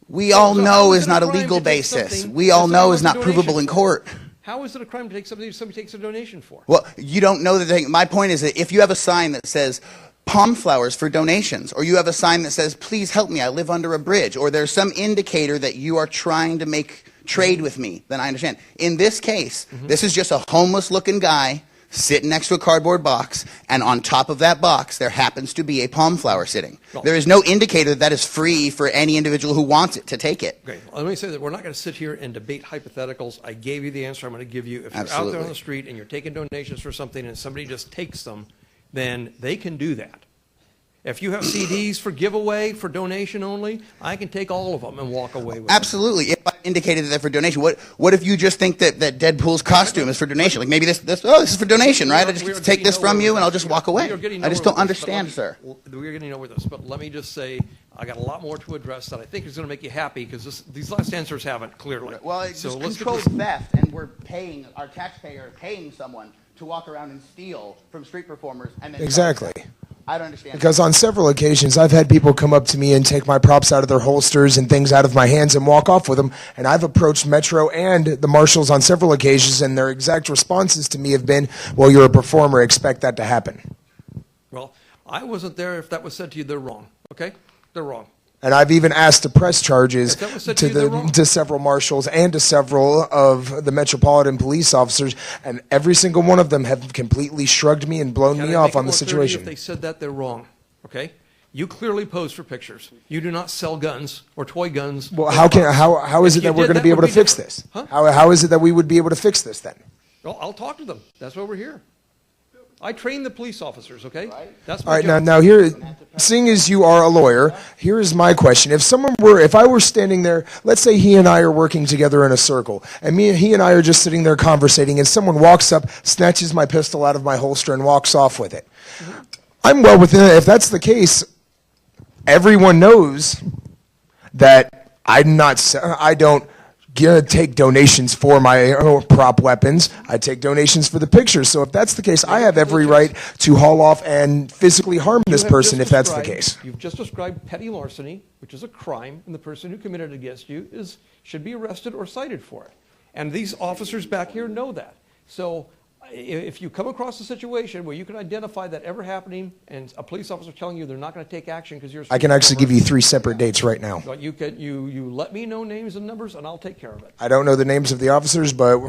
We all know is not a legal basis. We all know is not provable in court. How is it a crime to take something somebody takes a donation for? Well, you don't know the thing. My point is that if you have a sign that says palm flowers for donations, or you have a sign that says, please help me, I live under a bridge, or there's some indicator that you are trying to make trade with me, then I understand. In this case, this is just a homeless-looking guy sitting next to a cardboard box, and on top of that box, there happens to be a palm flower sitting. There is no indicator that is free for any individual who wants it to take it. Okay, well, let me say that we're not going to sit here and debate hypotheticals. I gave you the answer I'm going to give you. If you're out there on the street and you're taking donations for something and somebody just takes them, then they can do that. If you have CDs for giveaway, for donation only, I can take all of them and walk away with them. Absolutely. If I indicated that they're for donation, what if you just think that Deadpool's costume is for donation? Like maybe this is for donation, right? I just take this from you and I'll just walk away. I just don't understand, sir. We're getting nowhere with this, but let me just say I got a lot more to address that I think is going to make you happy because these last answers haven't clearly. Well, it's just controlled theft, and we're paying, our taxpayer paying someone to walk around and steal from street performers. And then Exactly. I don't understand. Because on several occasions, I've had people come up to me and take my props out of their holsters and things out of my hands and walk off with them. And I've approached Metro and the marshals on several occasions, and their exact responses to me have been, well, you're a performer, expect that to happen. Well, I wasn't there. If that was said to you, they're wrong, okay? They're wrong. And I've even asked to press charges to several marshals and to several of the Metropolitan police officers, and every single one of them have completely shrugged me and blown me off on the situation. If they said that, they're wrong, okay? You clearly pose for pictures. You do not sell guns or toy guns. Well, how is it that we're going to be able to fix this? Huh? How is it that we would be able to fix this then? Well, I'll talk to them. That's why we're here. I train the police officers, okay? That's all right. Now here, seeing as you are a lawyer, here is my question: if I were standing there, let's say he and I are working together in a circle, and he and I are just sitting there conversating, and someone walks up, snatches my pistol out of my holster, and walks off with it. I'm well within it. If that's the case, everyone knows that I don't take donations for my own prop weapons. I take donations for the pictures. So if that's the case, I have every right to haul off and physically harm this person if that's the case. You've just described petty larceny, which is a crime, and the person who committed it against you should be arrested or cited for it. And these officers back here know that. So if you come across a situation where you can identify that ever happening and a police officer telling you they're not going to take action because you're a I can actually give you 3 separate dates right now. But you let me know names and numbers and I'll take care of it. I don't know the names of the officers, but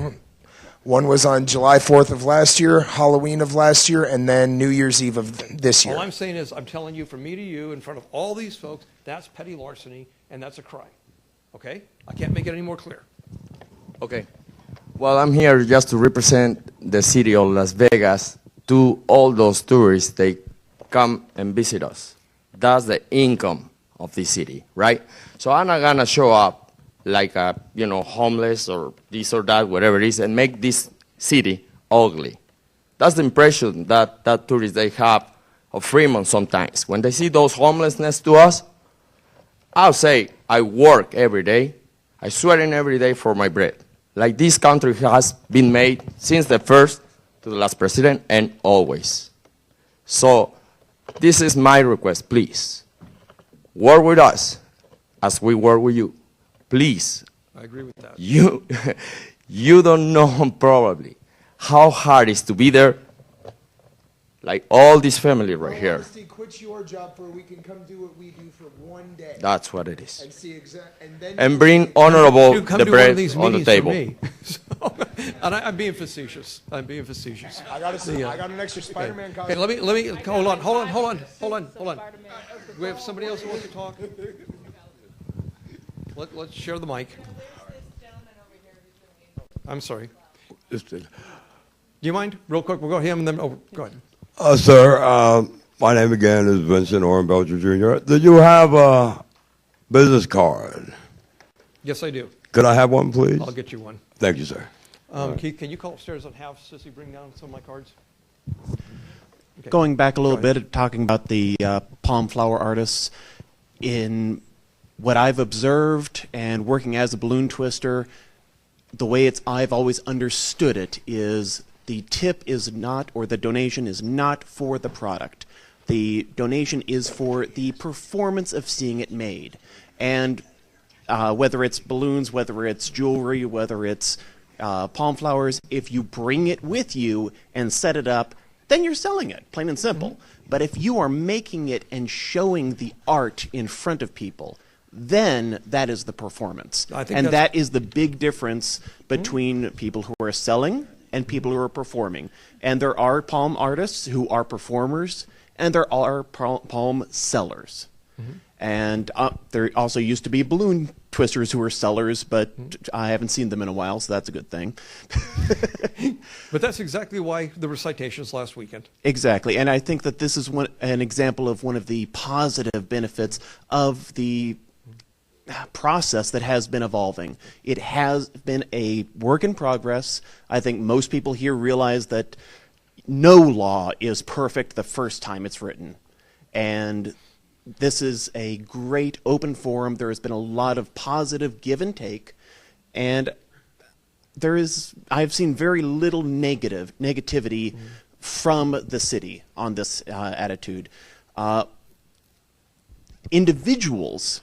one was on July 4th of last year, Halloween of last year, and then New Year's Eve of this year. All I'm saying is I'm telling you from me to you in front of all these folks, that's petty larceny and that's a crime. Okay? I can't make it any more clear. Okay. Well, I'm here just to represent the city of Las Vegas to all those tourists. They come and visit us. That's the income of the city, right? So I'm not gonna show up like a, homeless or this or that, whatever it is, and make this city ugly. That's the impression that tourists they have of Fremont sometimes. When they see those homelessness to us, I'll say I work every day. I sweat in every day for my bread. Like this country has been made since the first to the last president and always. So this is my request, please. Work with us as we work with you. Please. I agree with that. You don't know probably how hard it is to be there, like all this family right here. Honesty, quit your job for a week and come do what we do for one day. That's what it is. And see then And bring honorable the bread on the table. And I'm being facetious. I got an extra Spider-Man costume. Hey, let me hold on. We have somebody else who wants to talk. Let's share the mic. I'm sorry. Do you mind? Real quick, we'll go him and then over. Go ahead. Sir, my name again is Vincent Orrin Belcher Jr. Do you have a business card? Yes, I do. Could I have one, please? I'll get you one. Thank you, sir. Keith, can you call upstairs and have Sissy bring down some of my cards? Okay. Going back a little bit, talking about the palm flower artists, in what I've observed and working as a balloon twister, the way I've always understood it is the tip is not, or the donation is not for the product. The donation is for the performance of seeing it made. And whether it's balloons, whether it's jewelry, whether it's palm flowers, if you bring it with you and set it up, then you're selling it, plain and simple. Mm-hmm. But if you are making it and showing the art in front of people, then that is the performance. And that is the big difference between people who are selling and people who are performing. And there are palm artists who are performers, and there are palm sellers. Mm-hmm. And there also used to be balloon twisters who were sellers, but I haven't seen them in a while, so that's a good thing. But that's exactly why there were citations last weekend. Exactly, and I think that this is an example of one of the positive benefits of the process that has been evolving. It has been a work in progress. I think most people here realize that no law is perfect the first time it's written. And this is a great open forum. There has been a lot of positive give and take, and I've seen very little negativity from the city on this attitude. Individuals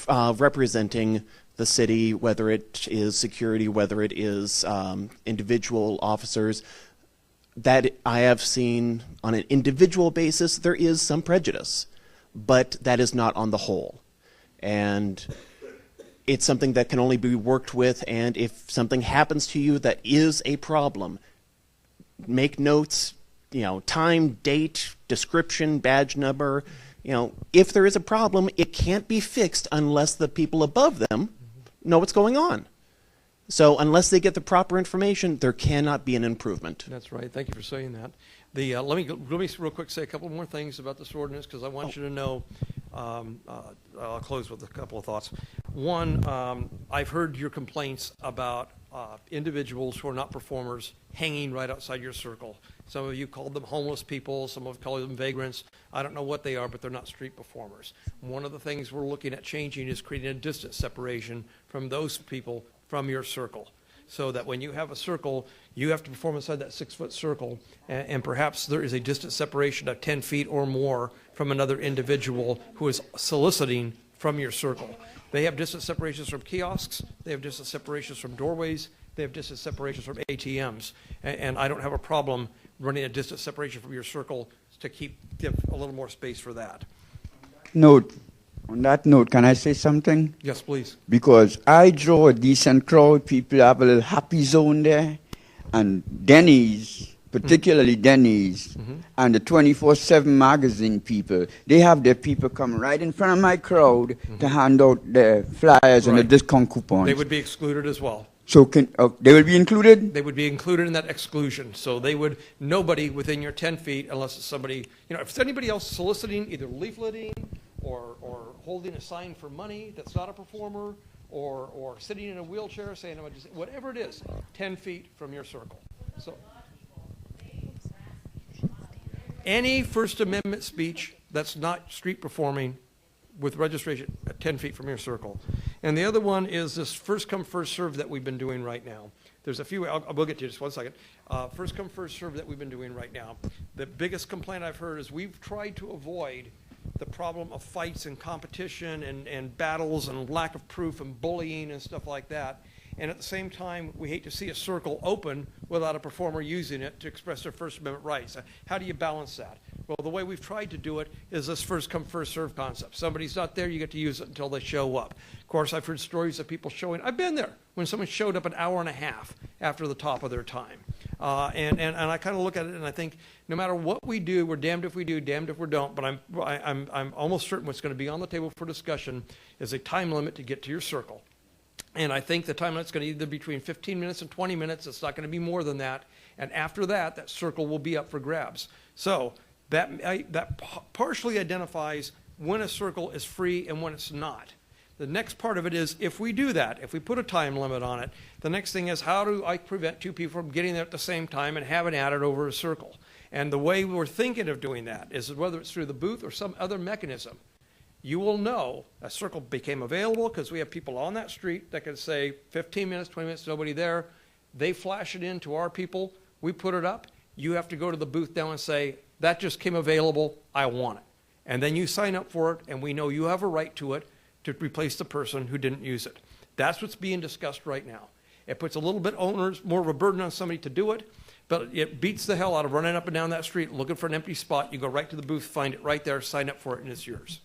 representing the city, whether it is security, whether it is individual officers, that I have seen on an individual basis, there is some prejudice, but that is not on the whole. And it's something that can only be worked with, and if something happens to you that is a problem, make notes, time, date, description, badge number. If there is a problem, it can't be fixed unless the people above them know what's going on. So unless they get the proper information, there cannot be an improvement. That's right. Thank you for saying that. Let me real quick say a couple more things about this ordinance, because I want you to know I'll close with a couple of thoughts. One, I've heard your complaints about individuals who are not performers hanging right outside your circle. Some of you called them homeless people, some have called them vagrants. I don't know what they are, but they're not street performers. One of the things we're looking at changing is creating a distance separation from those people from your circle, so that when you have a circle, you have to perform inside that 6-foot circle, and perhaps there is a distance separation of 10 feet or more from another individual who is soliciting from your circle. They have distance separations from kiosks, they have distance separations from doorways, they have distance separations from ATMs, and I don't have a problem running a distance separation from your circle to give a little more space for that. On that note, can I say something? Yes, please. Because I draw a decent crowd. People have a little happy zone there. And Denny's, particularly Denny's, and the 24/7 magazine people, they have their people come right in front of my crowd to hand out the flyers and the discount coupons. They would be excluded as well. So they will be included? They would be included in that exclusion. So nobody within your 10 feet, unless it's somebody, if it's anybody else soliciting, either leafleting or holding a sign for money that's not a performer, or sitting in a wheelchair saying, whatever it is, 10 feet from your circle. So any First Amendment speech that's not street performing with registration at 10 feet from your circle. And the other one is this first come, first serve that we've been doing right now. There's a few, we'll get to you just one second. First come, first serve that we've been doing right now. The biggest complaint I've heard is we've tried to avoid the problem of fights and competition and battles and lack of proof and bullying and stuff like that. And at the same time, we hate to see a circle open without a performer using it to express their First Amendment rights. How do you balance that? Well, the way we've tried to do it is this first come, first serve concept. Somebody's not there, you get to use it until they show up. Of course, I've heard stories of people showing, I've been there, when someone showed up an hour and a half after the top of their time. And I kind of look at it and I think, no matter what we do, we're damned if we do, damned if we don't, but I'm almost certain what's going to be on the table for discussion is a time limit to get to your circle. And I think the time limit's going to either be between 15 minutes and 20 minutes. It's not going to be more than that. And after that, that circle will be up for grabs. So that partially identifies when a circle is free and when it's not. The next part of it is, if we do that, if we put a time limit on it, the next thing is, how do I prevent two people from getting there at the same time and having at it over a circle? And the way we're thinking of doing that is whether it's through the booth or some other mechanism. You will know a circle became available because we have people on that street that can say 15 minutes, 20 minutes, nobody there. They flash it in to our people. We put it up. You have to go to the booth now and say, that just came available. I want it. And then you sign up for it, and we know you have a right to it to replace the person who didn't use it. That's what's being discussed right now. It puts a little bit more of a burden on somebody to do it, but it beats the hell out of running up and down that street looking for an empty spot. You go right to the booth, find it right there, sign up for it, and it's yours.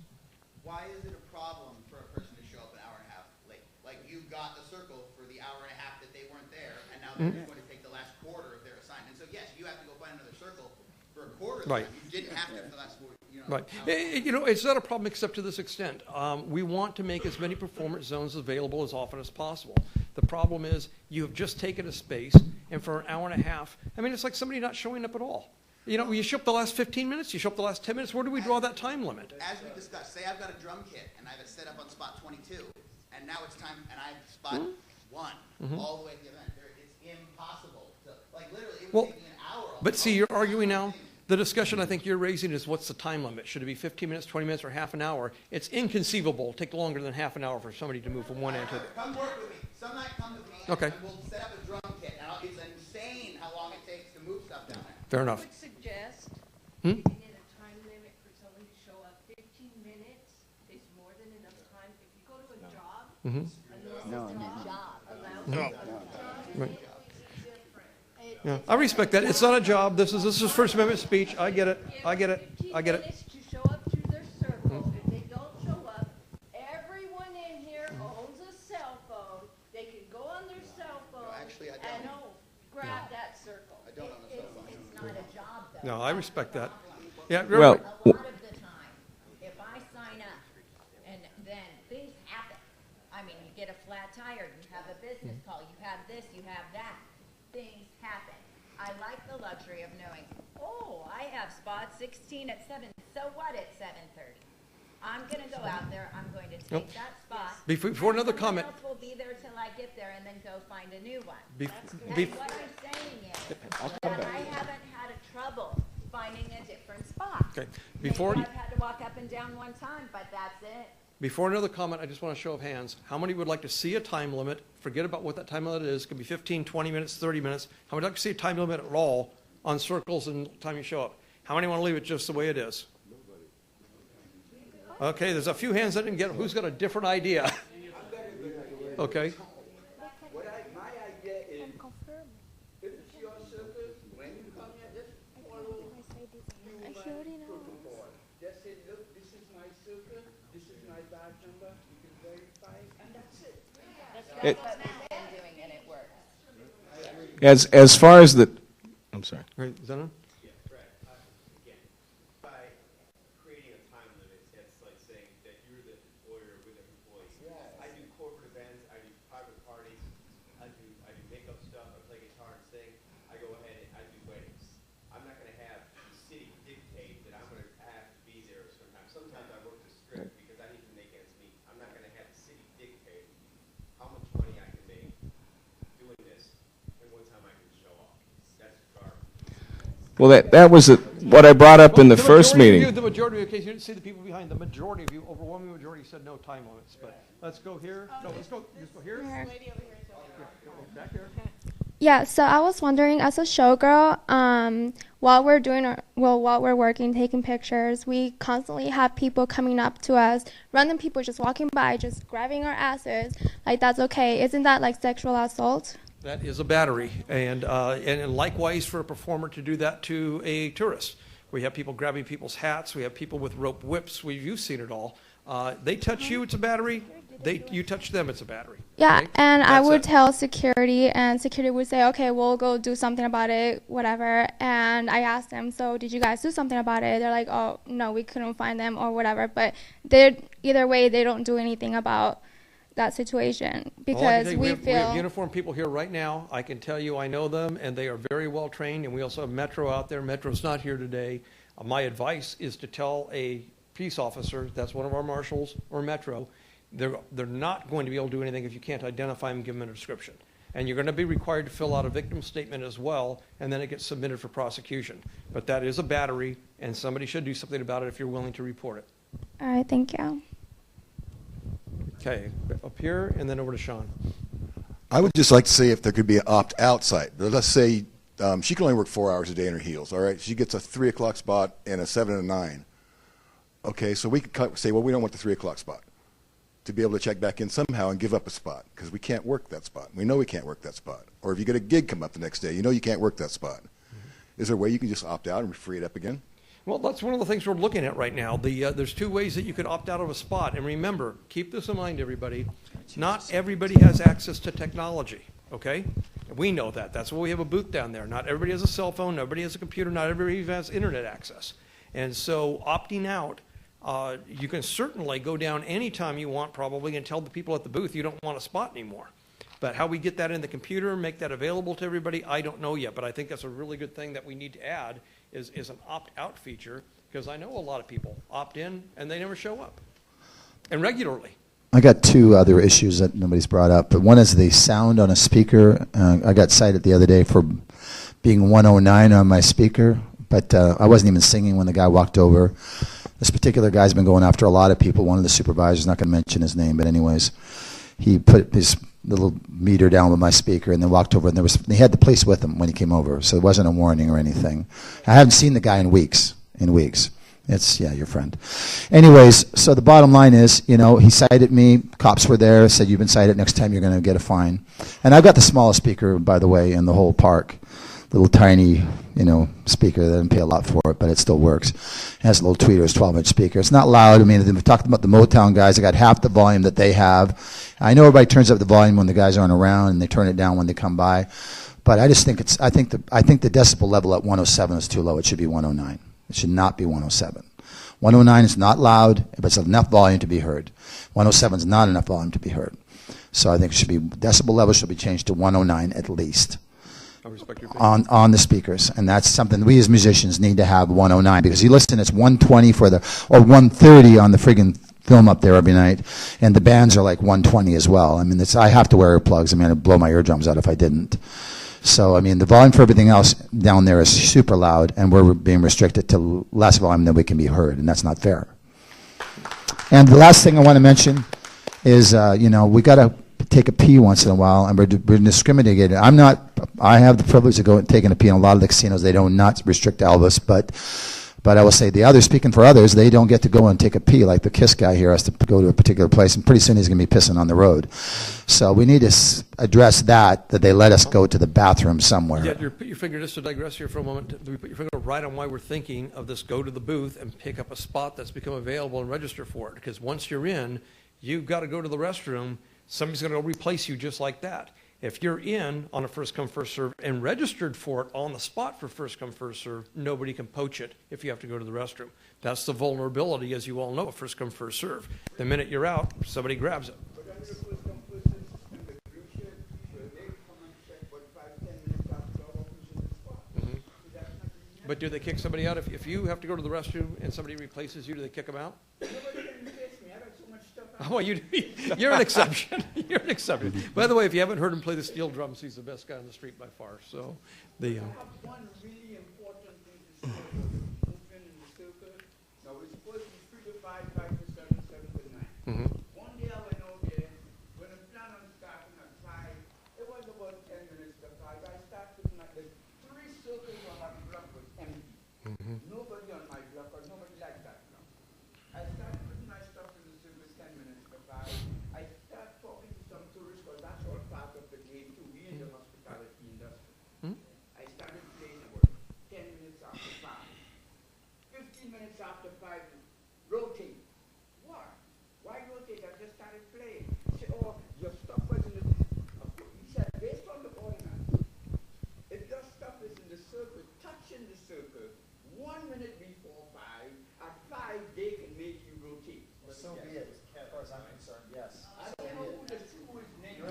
Why is it a problem for a person to show up an hour and a half late? Like, you got the circle for the hour and a half that they weren't there, and now they're just going to take the last quarter of their assignment. So yes, you have to go find another circle for a quarter of the time. You didn't have to for the last quarter. Right. It's not a problem except to this extent. We want to make as many performance zones available as often as possible. The problem is you have just taken a space, and for an hour and a half, it's like somebody not showing up at all. You show up the last 15 minutes, you show up the last 10 minutes, where do we draw that time limit? As we discussed, say I've got a drum kit, and I have it set up on spot 22, and now it's time, and I have spot 1, all the way to the event. It's impossible to, literally, it would take me an hour. But see, you're arguing now. The discussion I think you're raising is, what's the time limit? Should it be 15 minutes, 20 minutes, or half an hour? It's inconceivable. It'll take longer than half an hour for somebody to move from one end to the other. Come work with me. Some night come with me, and we'll set up a drum kit. And it's insane how long it takes to move stuff down there. Fair enough. I would suggest making it a time limit for someone to show up. 15 minutes is more than enough time. If you go to a job, Yeah, I respect that. It's not a job. This is First Amendment speech. I get it. I get it. I get it. To show up to their circle. If they don't show up, everyone in here owns a cell phone. They can go on their cell phone and grab that circle. I don't own a cell phone. It's not a job, though. No, I respect that. Yeah. Well, a lot of the time, if I sign up and then things happen, you get a flat tire, you have a business call, you have this, you have that. Things happen. I like the luxury of knowing, I have spot 16 at 7, so what at 7:30? I'm going to go out there. I'm going to take Nope. that spot. Before and another someone comment. else will be there till I get there and then go find a new one. Bef- And bef- what I'm saying is I'll that come back. I haven't had a trouble finding a different spot. Okay. Before Maybe I've had to walk up and down one time, but that's it. Before another comment, I just want to show of hands. How many would like to see a time limit? Forget about what that time limit is. It could be 15, 20 minutes, 30 minutes. How many would like to see a time limit at all on circles and time you show up? How many want to leave it just the way it is? Okay, there's a few hands that didn't get it. Who's got a different idea? Okay. My idea is, if it's your circus, when you come here, just follow protocol. Just say, look, this is my circus, this is my badge number, you can verify, and that's it. That's what we've been doing, and it works. As far as the, I'm sorry. Right, Zenon? Yeah, Brad, again, by creating a time limit, that's like saying that you're the employer with an employee. I do corporate events, I do private parties, I do makeup stuff, I play guitar and sing, I go ahead and I do weddings. I'm not gonna have the city dictate that I'm gonna have to be there sometimes. Sometimes I work the script because I need to make ends meet. I'm not gonna have the city dictate how much money I can make doing this, and what time I can show up. That's garbage. Well, that was what I brought up in the first meeting. The majority of you, in case you didn't see the people behind, the majority of you, overwhelming majority said no time limits. But let's go here. No, let's go here. Back here. Yeah, so I was wondering, as a showgirl, while we're working, taking pictures, we constantly have people coming up to us, random people just walking by, just grabbing our asses. Like, that's okay. Isn't that like sexual assault? That is a battery, and likewise for a performer to do that to a tourist. We have people grabbing people's hats. We have people with rope whips. You've seen it all. They touch you, it's a battery. You touch them, it's a battery. Yeah, okay? and I That's would it. tell security, and security would say, okay, we'll go do something about it, whatever. And I asked them, so did you guys do something about it? They're like, oh, no, we couldn't find them or whatever. But either way, they don't do anything about that situation because we have feel uniformed people here right now. I can tell you I know them, and they are very well trained, and we also have Metro out there. Metro's not here today. My advice is to tell a peace officer, that's one of our marshals or Metro, they're not going to be able to do anything if you can't identify them and give them a description. And you're going to be required to fill out a victim statement as well, and then it gets submitted for prosecution. But that is a battery, and somebody should do something about it if you're willing to report it. all right, thank you. Okay, up here, and then over to Sean. I would just like to see if there could be an opt-out site. Let's say she can only work 4 hours a day in her heels, all right? She gets a 3 o'clock spot and a 7 and a 9. Okay, so we could say, well, we don't want the 3 o'clock spot, to be able to check back in somehow and give up a spot, because we can't work that spot. We know we can't work that spot. Or if you get a gig come up the next day, you know you can't work that spot. Is there a way you can just opt out and free it up again? Well, that's one of the things we're looking at right now. There's two ways that you could opt out of a spot. And remember, keep this in mind, everybody. Not everybody has access to technology, okay? We know that. That's why we have a booth down there. Not everybody has a cell phone. Nobody has a computer. Not everybody has internet access. And so opting out, you can certainly go down anytime you want probably and tell the people at the booth you don't want a spot anymore. But how we get that in the computer, make that available to everybody, I don't know yet. But I think that's a really good thing that we need to add is an opt-out feature, because I know a lot of people opt in and they never show up, and regularly. I got two other issues that nobody's brought up, but one is the sound on a speaker. I got cited the other day for being 109 on my speaker, but I wasn't even singing when the guy walked over. This particular guy's been going after a lot of people. One of the supervisors, not going to mention his name, but anyways, he put his little meter down with my speaker and then walked over, and he had the police with him when he came over, so it wasn't a warning or anything. I haven't seen the guy in weeks. It's, yeah, your friend. Anyways, so the bottom line is, he cited me, cops were there, said, you've been cited, next time you're going to get a fine. And I've got the smallest speaker, by the way, in the whole park. Little tiny, speaker. They didn't pay a lot for it, but it still works. It has a little tweeters, 12-inch speaker. It's not loud. I mean, we've talked about the Motown guys. They got half the volume that they have. I know everybody turns up the volume when the guys aren't around, and they turn it down when they come by. But I just think I think the decibel level at 107 is too low. It should be 109. It should not be 107. 109 is not loud, but it's enough volume to be heard. 107 is not enough volume to be heard. So I think decibel level should be changed to 109 at least. respect your opinion. on the speakers, and that's something we as musicians need to have 109, because you listen, it's 120 for the, or 130 on the friggin' film up there every night, and the bands are like 120 as well. I mean, I have to wear earplugs. I mean, I'd blow my eardrums out if I didn't. So, I mean, the volume for everything else down there is super loud, and we're being restricted to less volume than we can be heard, and that's not fair. And the last thing I want to mention is, we got to take a pee once in a while, and we're discriminating. I have the privilege of going taking a pee in a lot of the casinos. They do not restrict Elvis, but I will say speaking for others, they don't get to go and take a pee like the KISS guy here has to go to a particular place, and pretty soon he's going to be pissing on the road. So we need to address that they let us go to the bathroom somewhere. Yeah, put your finger, just to digress here for a moment, we put your finger right on why we're thinking of this go to the booth and pick up a spot that's become available and register for it. Because once you're in, you've got to go to the restroom. Somebody's going to replace you just like that. If you're in on a first come, first serve and registered for it on the spot for first come, first serve, nobody can poach it if you have to go to the restroom. That's the vulnerability, as you all know, of first come, first serve. The minute you're out, somebody grabs it. But do they kick somebody out? If you have to go to the restroom and somebody replaces you, do they kick them out? Oh, you're an exception. You're an exception. By the way, if you haven't heard him play the steel drums, he's the best guy on the street by far. So, I have one really important thing to say about the movement in the circus. Now, we're supposed to be 3 to 5, 5 to 7, 7 to 9. One day I went out there, when I planned on starting at 5, it was about 10 minutes to 5. I started at the 3 circles on my block was empty. Nobody on my block, or nobody like that block. I started putting my stuff in the circus 10 minutes to 5. I started talking to some tourists, because that's all part of the game too. We in the hospitality industry. I started playing about 10 minutes after 5. 15 minutes after 5, rotate. What? Why rotate? I just started playing. He said, oh, your stuff was in the... He said, based on the ordinance, if your stuff is in the circle, touching the circle, 1 minute before 5, at 5, they can make you rotate. So be it, as far as I'm concerned, yes. I don't know who the true name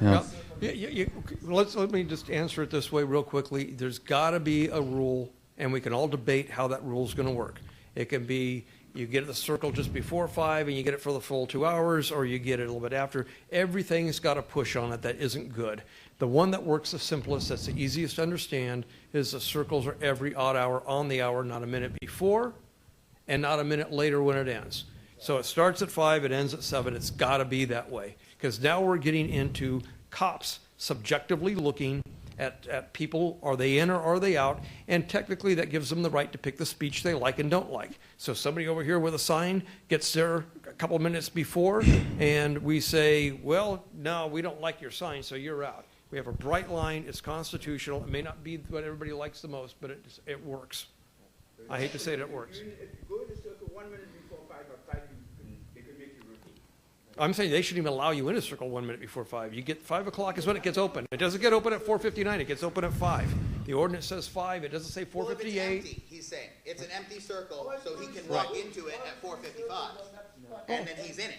Well, let me just answer it this way real quickly. There's got to be a rule, and we can all debate how that rule is going to work. It can be you get the circle just before 5 and you get it for the full 2 hours, or you get it a little bit after. Everything's got a push on it that isn't good. The one that works the simplest, that's the easiest to understand, is the circles are every odd hour on the hour, not a minute before and not a minute later when it ends. So it starts at 5, it ends at 7. It's got to be that way, because now we're getting into cops subjectively looking at people, are they in or are they out? And technically that gives them the right to pick the speech they like and don't like. So somebody over here with a sign gets there a couple of minutes before, and we say, well, no, we don't like your sign, so you're out. We have a bright line. It's constitutional. It may not be what everybody likes the most, but it works. I hate to say it works. If you go to the circle 1 minute before 5 or 5, they can make you rotate. I'm saying they shouldn't even allow you in a circle 1 minute before 5. You get 5 o'clock is when it gets open. It doesn't get open at 4:59. It gets open at 5. The ordinance says 5. It doesn't say 4:58. Well, if it's empty, he's saying it's an empty circle, so he can walk into it at 4:55, and then he's in it.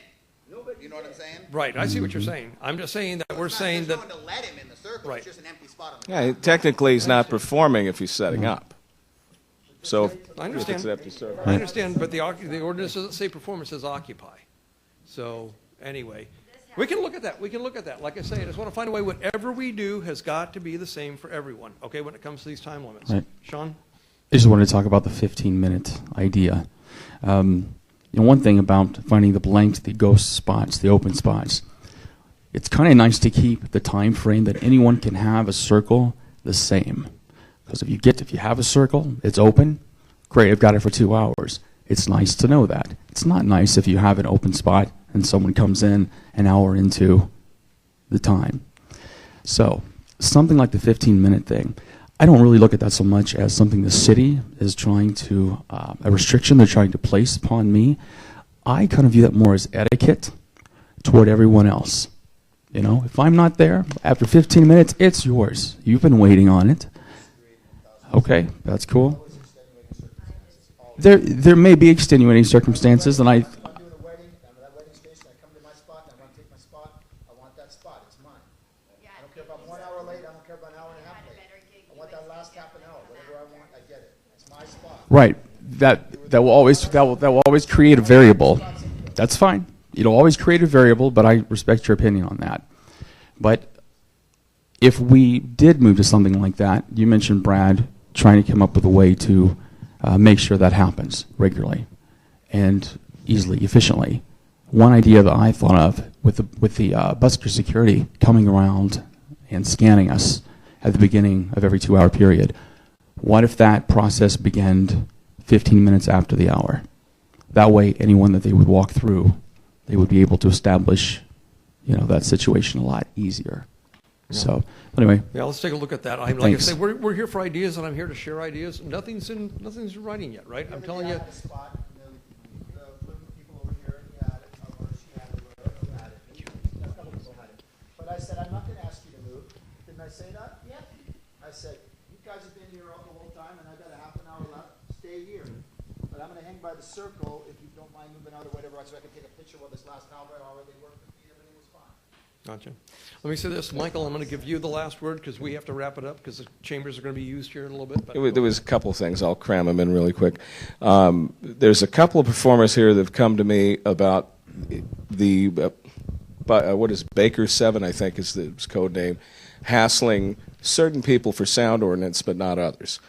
You know what I'm saying? Right. I see what you're saying. I'm just saying that we're saying that. There's no one to let him in the circle. Right. It's just an empty spot on the Yeah, technically he's not performing if he's setting up. So I understand. if it's an empty circle. I understand, but the ordinance doesn't say perform, it says occupy. So anyway, we can look at that. We can look at that. Like I say, I just want to find a way. Whatever we do has got to be the same for everyone. Okay, when it comes to these time limits. Right. Sean? I just wanted to talk about the 15-minute idea. One thing about finding the blanks, the ghost spots, the open spots, it's kind of nice to keep the time frame that anyone can have a circle the same. Because if you have a circle, it's open, great, I've got it for 2 hours. It's nice to know that. It's not nice if you have an open spot and someone comes in an hour into the time. So something like the 15-minute thing, I don't really look at that so much as something the city is trying to, a restriction they're trying to place upon me. I kind of view that more as etiquette toward everyone else. If I'm not there, after 15 minutes, it's yours. You've been waiting on it. Okay, that's cool. There may be extenuating circumstances, and I'm doing a wedding, I'm at that wedding station, I come to my spot, I want to take my spot, I want that spot, it's mine. I don't care if I'm 1 hour late, I don't care if I'm an hour and a half late. I want that last half an hour, whatever I want, I get it. It's my spot. Right. That will always create a variable. That's fine. It'll always create a variable, but I respect your opinion on that. But if we did move to something like that, you mentioned Brad trying to come up with a way to make sure that happens regularly and easily, efficiently. One idea that I thought of with the busker security coming around and scanning us at the beginning of every 2-hour period, what if that process began 15 minutes after the hour? That way, anyone that they would walk through, they would be able to establish, that situation a lot easier. Yeah. So, anyway. Yeah, let's take a look at that. Like I say, we're here for ideas, and I'm here to share ideas. Nothing's in writing yet, right? I'm telling you. But I said, I'm not going to ask you to move. Didn't I say that? Yep. I said, you guys have been here all the whole time, and I got a half an hour left. Stay here. But I'm going to hang by the circle if you don't mind moving out or whatever, so I can take a picture while this last hour they worked with me. Everything was fine. Gotcha. Let me say this, Michael, I'm going to give you the last word because we have to wrap it up because the chambers are going to be used here in a little bit. There was a couple of things. I'll cram them in really quick. There's a couple of performers here that have come to me about the, what is Baker 7, I think is the code name, hassling certain people for sound ordinance but not others.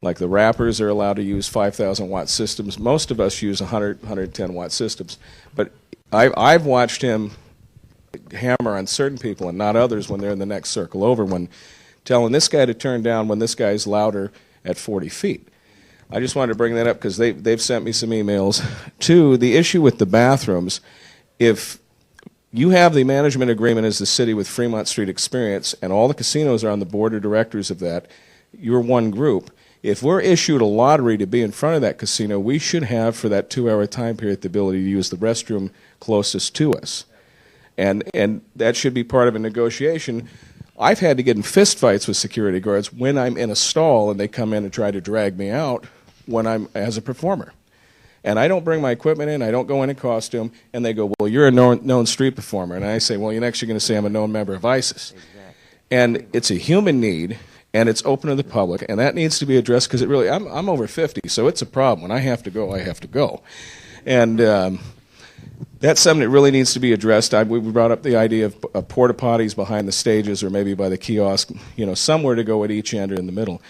Like the rappers are allowed to use 5,000 watt systems. Most of us use 100, 110 watt systems. But I've watched him hammer on certain people and not others when they're in the next circle over, when telling this guy to turn down when this guy's louder at 40 feet. I just wanted to bring that up because they've sent me some emails. Two, the issue with the bathrooms, if you have the management agreement as the city with Fremont Street Experience and all the casinos are on the board of directors of that, you're one group. If we're issued a lottery to be in front of that casino, we should have for that 2-hour time period the ability to use the restroom closest to us. And that should be part of a negotiation. I've had to get in fist fights with security guards when I'm in a stall and they come in and try to drag me out when I'm as a performer. And I don't bring my equipment in, I don't go in costume, and they go, well, you're a known street performer. And I say, well, you're next you're going to say I'm a known member of ISIS. Exactly. And it's a human need, and it's open to the public, and that needs to be addressed because it really, I'm over 50, so it's a problem. When I have to go, I have to go. And that's something that really needs to be addressed. We brought up the idea of porta potties behind the stages or maybe by the kiosk, somewhere to go at each end or in the middle.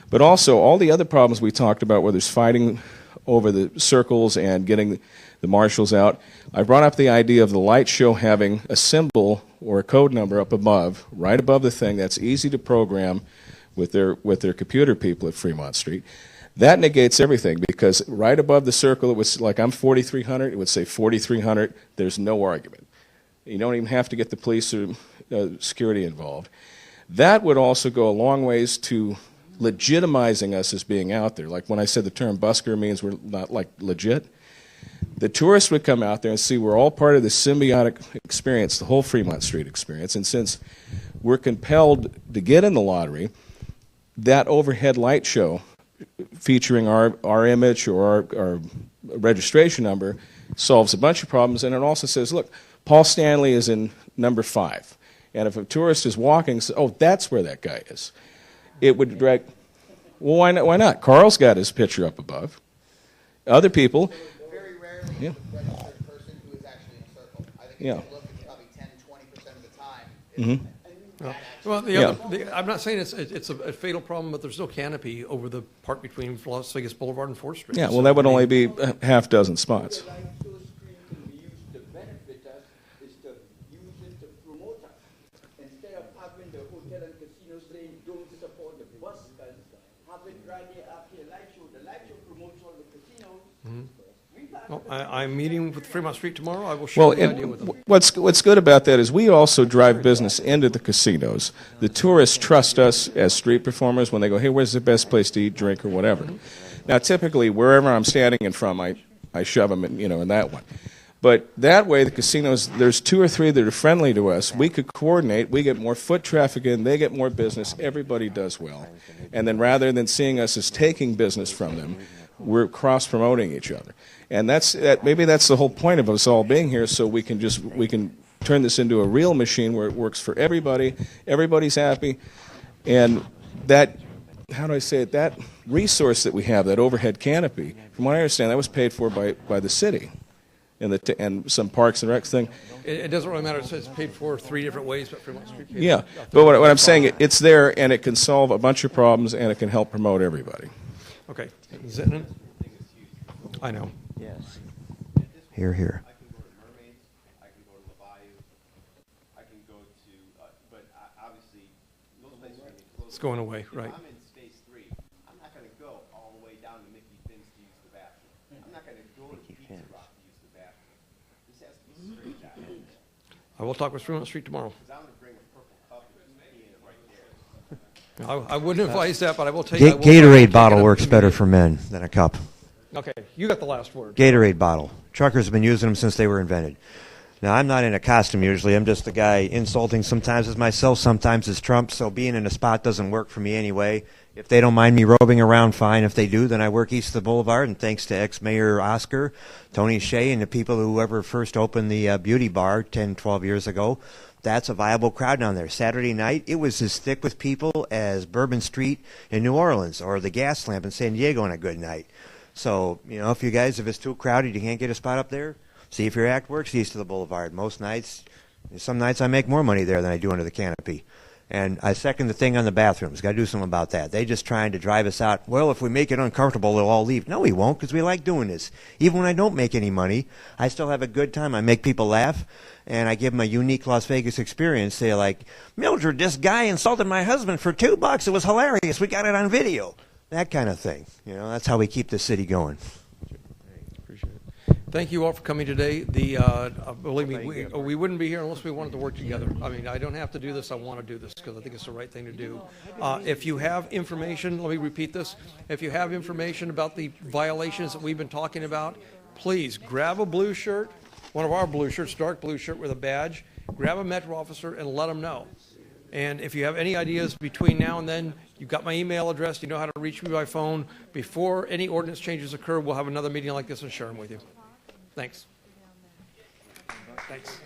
But also all the other problems we talked about where there's fighting over the circles and getting the marshals out. I brought up the idea of the light show having a symbol or a code number up above, right above the thing that's easy to program with their computer people at Fremont Street. That negates everything because right above the circle, it was like I'm 4,300, it would say 4,300. There's no argument. You don't even have to get the police or security involved. That would also go a long ways to legitimizing us as being out there. Like when I said the term busker means we're not like legit. The tourists would come out there and see we're all part of this symbiotic experience, the whole Fremont Street experience. And since we're compelled to get in the lottery, that overhead light show featuring our image or our registration number solves a bunch of problems. And it also says, look, Paul Stanley is in number 5. And if a tourist is walking, oh, that's where that guy is. It would drag, well, why not? Carl's got his picture up above. Other people. Very rarely yeah. a registered person who is actually in a circle. I think if yeah. you look, it's probably 10, 20% of the time. Mm-hmm. Well, I'm not saying it's a fatal problem, but there's no canopy over the part between Las Vegas Boulevard and 4th Street. Yeah, well, that would only be a half dozen spots. Well, I'm meeting with Fremont Street tomorrow. I will share the idea with them. What's good about that is we also drive business into the casinos. The tourists trust us as street performers when they go, hey, where's the best place to eat, drink, or whatever. Now, typically, wherever I'm standing in from, I shove them in that one. But that way, the casinos, there's 2 or 3 that are friendly to us. We could coordinate. We get more foot traffic in. They get more business. Everybody does well. And then rather than seeing us as taking business from them, we're cross-promoting each other. And maybe that's the whole point of us all being here, so we can turn this into a real machine where it works for everybody, everybody's happy, and that, how do I say it, that resource that we have, that overhead canopy, from what I understand, that was paid for by the city and some Parks and Recs thing. It doesn't really matter. It's paid for 3 different ways, but Fremont Street. Yeah, but what I'm saying, it's there, and it can solve a bunch of problems, and it can help promote everybody. Okay. Zitnan? I know. Yes. Here, here. I can go to Mermaids, I can go to La Bayou, I can go to, but obviously, those places are going to be closed. It's going away, If right. I'm in Space 3, I'm not going to go all the way down to Mickey Finn's to use the bathroom. I'm not going to go to Pizza Rock to use the bathroom. This has to be straight out. I will talk with Fremont Street tomorrow. Because I'm going to bring a purple cup and pee in it right there. I wouldn't advise that, but I will tell you. Gatorade bottle works better for men than a cup. Okay, you got the last word. Gatorade bottle. Truckers have been using them since they were invented. Now, I'm not in a costume usually. I'm just the guy insulting sometimes as myself, sometimes as Trump, so being in a spot doesn't work for me anyway. If they don't mind me roving around, fine. If they do, then I work east of the boulevard, and thanks to ex-Mayor Oscar, Tony Shea, and the people who ever first opened the beauty bar 10, 12 years ago, that's a viable crowd down there. Saturday night, it was as thick with people as Bourbon Street in New Orleans or the Gas Lamp in San Diego on a good night. So, if you guys, if it's too crowded, you can't get a spot up there, see if your act works east of the boulevard. Most nights, some nights I make more money there than I do under the canopy. And I second the thing on the bathrooms. Got to do something about that. They just trying to drive us out. Well, if we make it uncomfortable, they'll all leave. No, we won't, because we like doing this. Even when I don't make any money, I still have a good time. I make people laugh, and I give them a unique Las Vegas experience. They're like, Mildred, this guy insulted my husband for $2. It was hilarious. We got it on video. That kind of thing. That's how we keep the city going. Thank you all for coming today. Believe me, we wouldn't be here unless we wanted to work together. I mean, I don't have to do this. I want to do this because I think it's the right thing to do. If you have information, let me repeat this. If you have information about the violations that we've been talking about, please grab a blue shirt, one of our blue shirts, dark blue shirt with a badge, grab a Metro officer and let them know. And if you have any ideas between now and then, you've got my email address. You know how to reach me by phone. Before any ordinance changes occur, we'll have another meeting like this and share them with you. Thanks. Thanks.